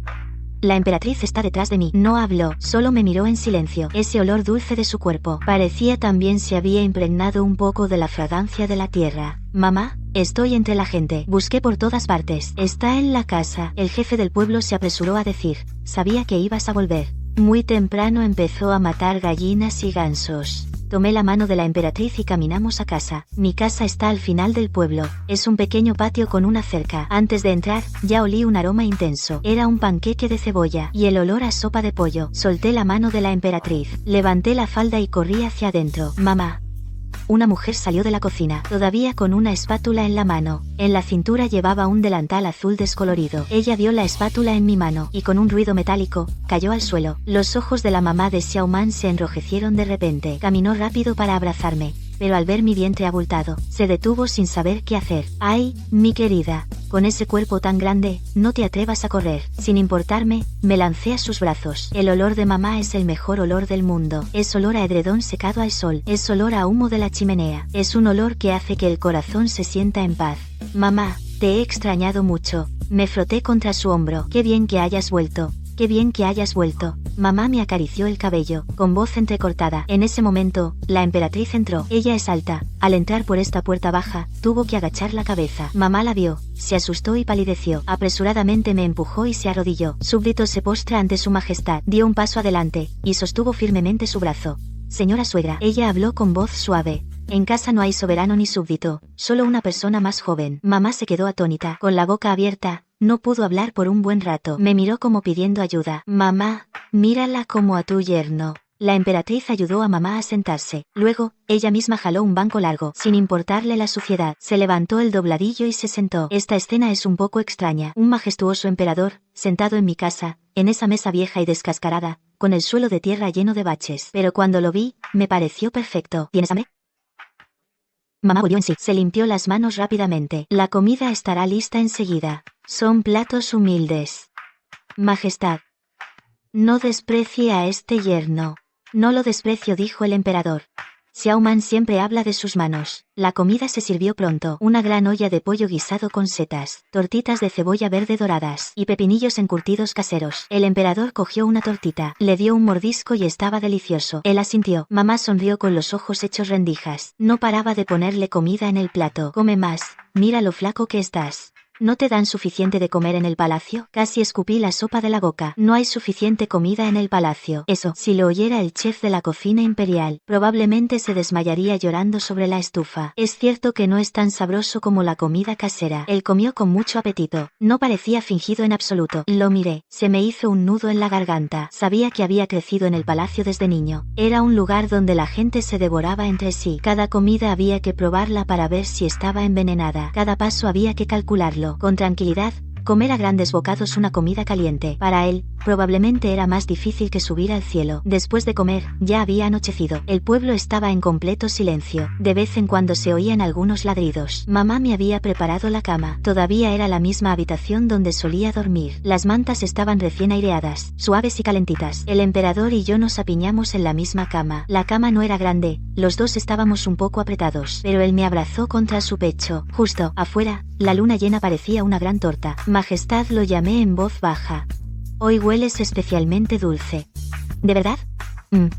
Speaker 1: La emperatriz está detrás de mí. No habló, solo me miró en silencio. Ese olor dulce de su cuerpo. Parecía también se había impregnado un poco de la fragancia de la tierra. Mamá, estoy entre la gente. Busqué por todas partes. Está en la casa. El jefe del pueblo se apresuró a decir. Sabía que ibas a volver. Muy temprano empezó a matar gallinas y gansos. Tomé la mano de la emperatriz y caminamos a casa. Mi casa está al final del pueblo. Es un pequeño patio con una cerca. Antes de entrar, ya olí un aroma intenso. Era un panqueque de cebolla y el olor a sopa de pollo. Solté la mano de la emperatriz. Levanté la falda y corrí hacia adentro. Mamá. Una mujer salió de la cocina, todavía con una espátula en la mano. En la cintura llevaba un delantal azul descolorido. Ella dio la espátula en mi mano, y con un ruido metálico, cayó al suelo. Los ojos de la mamá de Xiao Man se enrojecieron de repente. Caminó rápido para abrazarme, pero al ver mi vientre abultado, se detuvo sin saber qué hacer. ¡Ay, mi querida! Con ese cuerpo tan grande, no te atrevas a correr. Sin importarme, me lancé a sus brazos. El olor de mamá es el mejor olor del mundo. Es olor a edredón secado al sol. Es olor a humo de la chimenea. Es un olor que hace que el corazón se sienta en paz. Mamá, te he extrañado mucho. Me froté contra su hombro. Qué bien que hayas vuelto. Qué bien que hayas vuelto. Mamá me acarició el cabello, con voz entrecortada. En ese momento, la emperatriz entró. Ella es alta. Al entrar por esta puerta baja, tuvo que agachar la cabeza. Mamá la vio, se asustó y palideció. Apresuradamente me empujó y se arrodilló. Súbdito se postra ante su majestad. Dio un paso adelante, y sostuvo firmemente su brazo. Señora suegra, ella habló con voz suave. En casa no hay soberano ni súbdito, solo una persona más joven. Mamá se quedó atónita, con la boca abierta. No pudo hablar por un buen rato. Me miró como pidiendo ayuda. Mamá, mírala como a tu yerno. La emperatriz ayudó a mamá a sentarse. Luego, ella misma jaló un banco largo, sin importarle la suciedad. Se levantó el dobladillo y se sentó. Esta escena es un poco extraña. Un majestuoso emperador, sentado en mi casa, en esa mesa vieja y descascarada, con el suelo de tierra lleno de baches. Pero cuando lo vi, me pareció perfecto. ¿Tienes hambre? Mamá volvió en sí. Se limpió las manos rápidamente. La comida estará lista enseguida. Son platos humildes. Majestad. No desprecie a este yerno. No lo desprecio, dijo el emperador. Xiao Man siempre habla de sus manos. La comida se sirvió pronto. Una gran olla de pollo guisado con setas, tortitas de cebolla verde doradas y pepinillos encurtidos caseros. El emperador cogió una tortita, le dio un mordisco y estaba delicioso. Él asintió. Mamá sonrió con los ojos hechos rendijas. No paraba de ponerle comida en el plato. Come más. Mira lo flaco que estás. ¿No te dan suficiente de comer en el palacio? Casi escupí la sopa de la boca. No hay suficiente comida en el palacio. Eso, si lo oyera el chef de la cocina imperial, probablemente se desmayaría llorando sobre la estufa. Es cierto que no es tan sabroso como la comida casera. Él comió con mucho apetito. No parecía fingido en absoluto. Lo miré. Se me hizo un nudo en la garganta. Sabía que había crecido en el palacio desde niño. Era un lugar donde la gente se devoraba entre sí. Cada comida había que probarla para ver si estaba envenenada. Cada paso había que calcularlo. pensó con tranquilidad. Comer a grandes bocados una comida caliente, para él, probablemente era más difícil que subir al cielo. Después de comer, ya había anochecido. El pueblo estaba en completo silencio. De vez en cuando se oían algunos ladridos. Mamá me había preparado la cama. Todavía era la misma habitación donde solía dormir. Las mantas estaban recién aireadas, suaves y calentitas. El emperador y yo nos apiñamos en la misma cama. La cama no era grande, los dos estábamos un poco apretados, pero él me abrazó contra su pecho. Justo afuera, la luna llena parecía una gran torta. Majestad, lo llamé en voz baja. Hoy hueles especialmente dulce. ¿De verdad?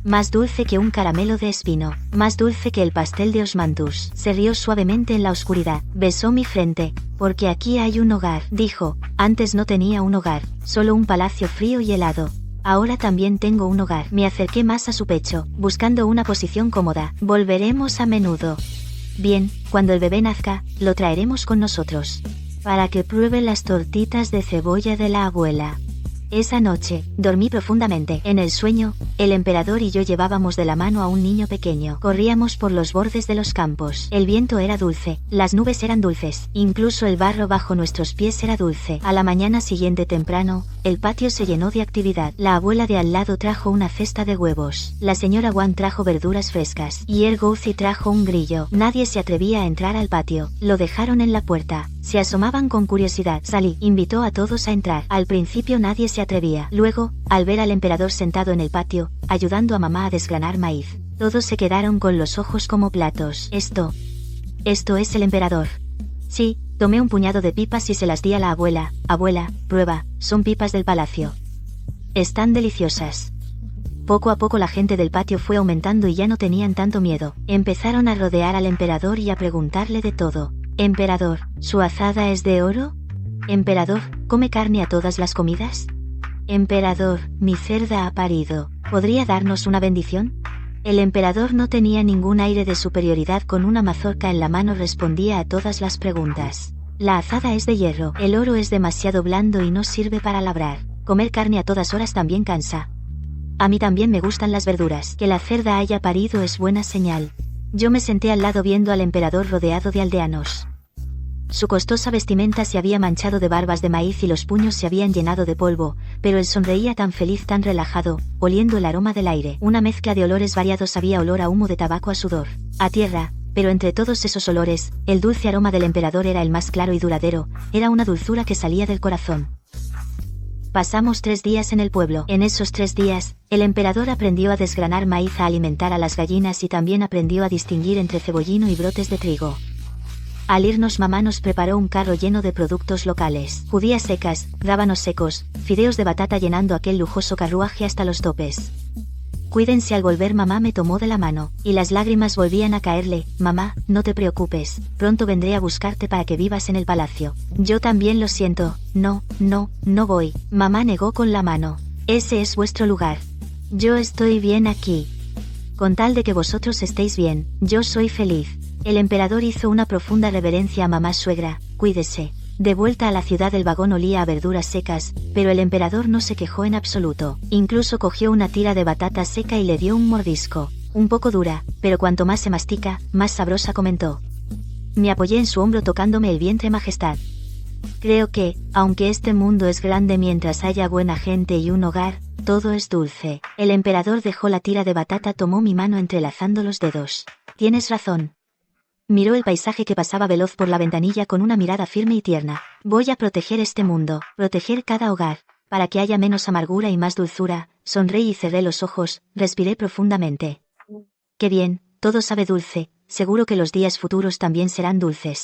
Speaker 1: Más dulce que un caramelo de espino, más dulce que el pastel de osmanthus. Se rió suavemente en la oscuridad, besó mi frente. Porque aquí hay un hogar, dijo. Antes no tenía un hogar, solo un palacio frío y helado. Ahora también tengo un hogar. Me acerqué más a su pecho, buscando una posición cómoda. Volveremos a menudo. Bien, cuando el bebé nazca, lo traeremos con nosotros. Para que pruebe las tortitas de cebolla de la abuela. Esa noche, dormí profundamente. En el sueño, el emperador y yo llevábamos de la mano a un niño pequeño. Corríamos por los bordes de los campos. El viento era dulce, las nubes eran dulces, incluso el barro bajo nuestros pies era dulce. A la mañana siguiente temprano, el patio se llenó de actividad. La abuela de al lado trajo una cesta de huevos. La señora Wan trajo verduras frescas. Y el Gouzi trajo un grillo. Nadie se atrevía a entrar al patio. Lo dejaron en la puerta. Se asomaban con curiosidad. Salí, invitó a todos a entrar. Al principio nadie se atrevía. Luego, al ver al emperador sentado en el patio, ayudando a mamá a desgranar maíz, todos se quedaron con los ojos como platos. Esto es el emperador. Sí, tomé un puñado de pipas y se las di a la abuela. Abuela, prueba, son pipas del palacio. Están deliciosas. Poco a poco la gente del patio fue aumentando y ya no tenían tanto miedo. Empezaron a rodear al emperador y a preguntarle de todo. Emperador, ¿su azada es de oro? Emperador, ¿come carne a todas las comidas? Emperador, mi cerda ha parido. ¿Podría darnos una bendición? El emperador no tenía ningún aire de superioridad. Con una mazorca en la mano respondía a todas las preguntas. La azada es de hierro. El oro es demasiado blando y no sirve para labrar. Comer carne a todas horas también cansa. A mí también me gustan las verduras. Que la cerda haya parido es buena señal. Yo me senté al lado viendo al emperador rodeado de aldeanos. Su costosa vestimenta se había manchado de barbas de maíz y los puños se habían llenado de polvo, pero él sonreía tan feliz, tan relajado, oliendo el aroma del aire. Una mezcla de olores variados. Había olor a humo de tabaco, a sudor, a tierra, pero entre todos esos olores, el dulce aroma del emperador era el más claro y duradero, era una dulzura que salía del corazón. Pasamos 3 días en el pueblo. En esos 3 días, el emperador aprendió a desgranar maíz, a alimentar a las gallinas y también aprendió a distinguir entre cebollino y brotes de trigo. Al irnos, mamá nos preparó un carro lleno de productos locales, judías secas, rábanos secos, fideos de batata, llenando aquel lujoso carruaje hasta los topes. Cuídense. Al volver mamá me tomó de la mano, y las lágrimas volvían a caerle. Mamá, no te preocupes, pronto vendré a buscarte para que vivas en el palacio. Yo también lo siento. No voy. Mamá negó con la mano. Ese es vuestro lugar. Yo estoy bien aquí. Con tal de que vosotros estéis bien, yo soy feliz. El emperador hizo una profunda reverencia a mamá suegra. Cuídese. De vuelta a la ciudad, el vagón olía a verduras secas, pero el emperador no se quejó en absoluto. Incluso cogió una tira de batata seca y le dio un mordisco. Un poco dura, pero cuanto más se mastica, más sabrosa, comentó. Me apoyé en su hombro tocándome el vientre. Majestad. Creo que, aunque este mundo es grande, mientras haya buena gente y un hogar, todo es dulce. El emperador dejó la tira de batata, tomó mi mano entrelazando los dedos. Tienes razón. Miró el paisaje que pasaba veloz por la ventanilla con una mirada firme y tierna. Voy a proteger este mundo, proteger cada hogar, para que haya menos amargura y más dulzura. Sonreí y cerré los ojos, respiré profundamente. Qué bien, todo sabe dulce, seguro que los días futuros también serán dulces.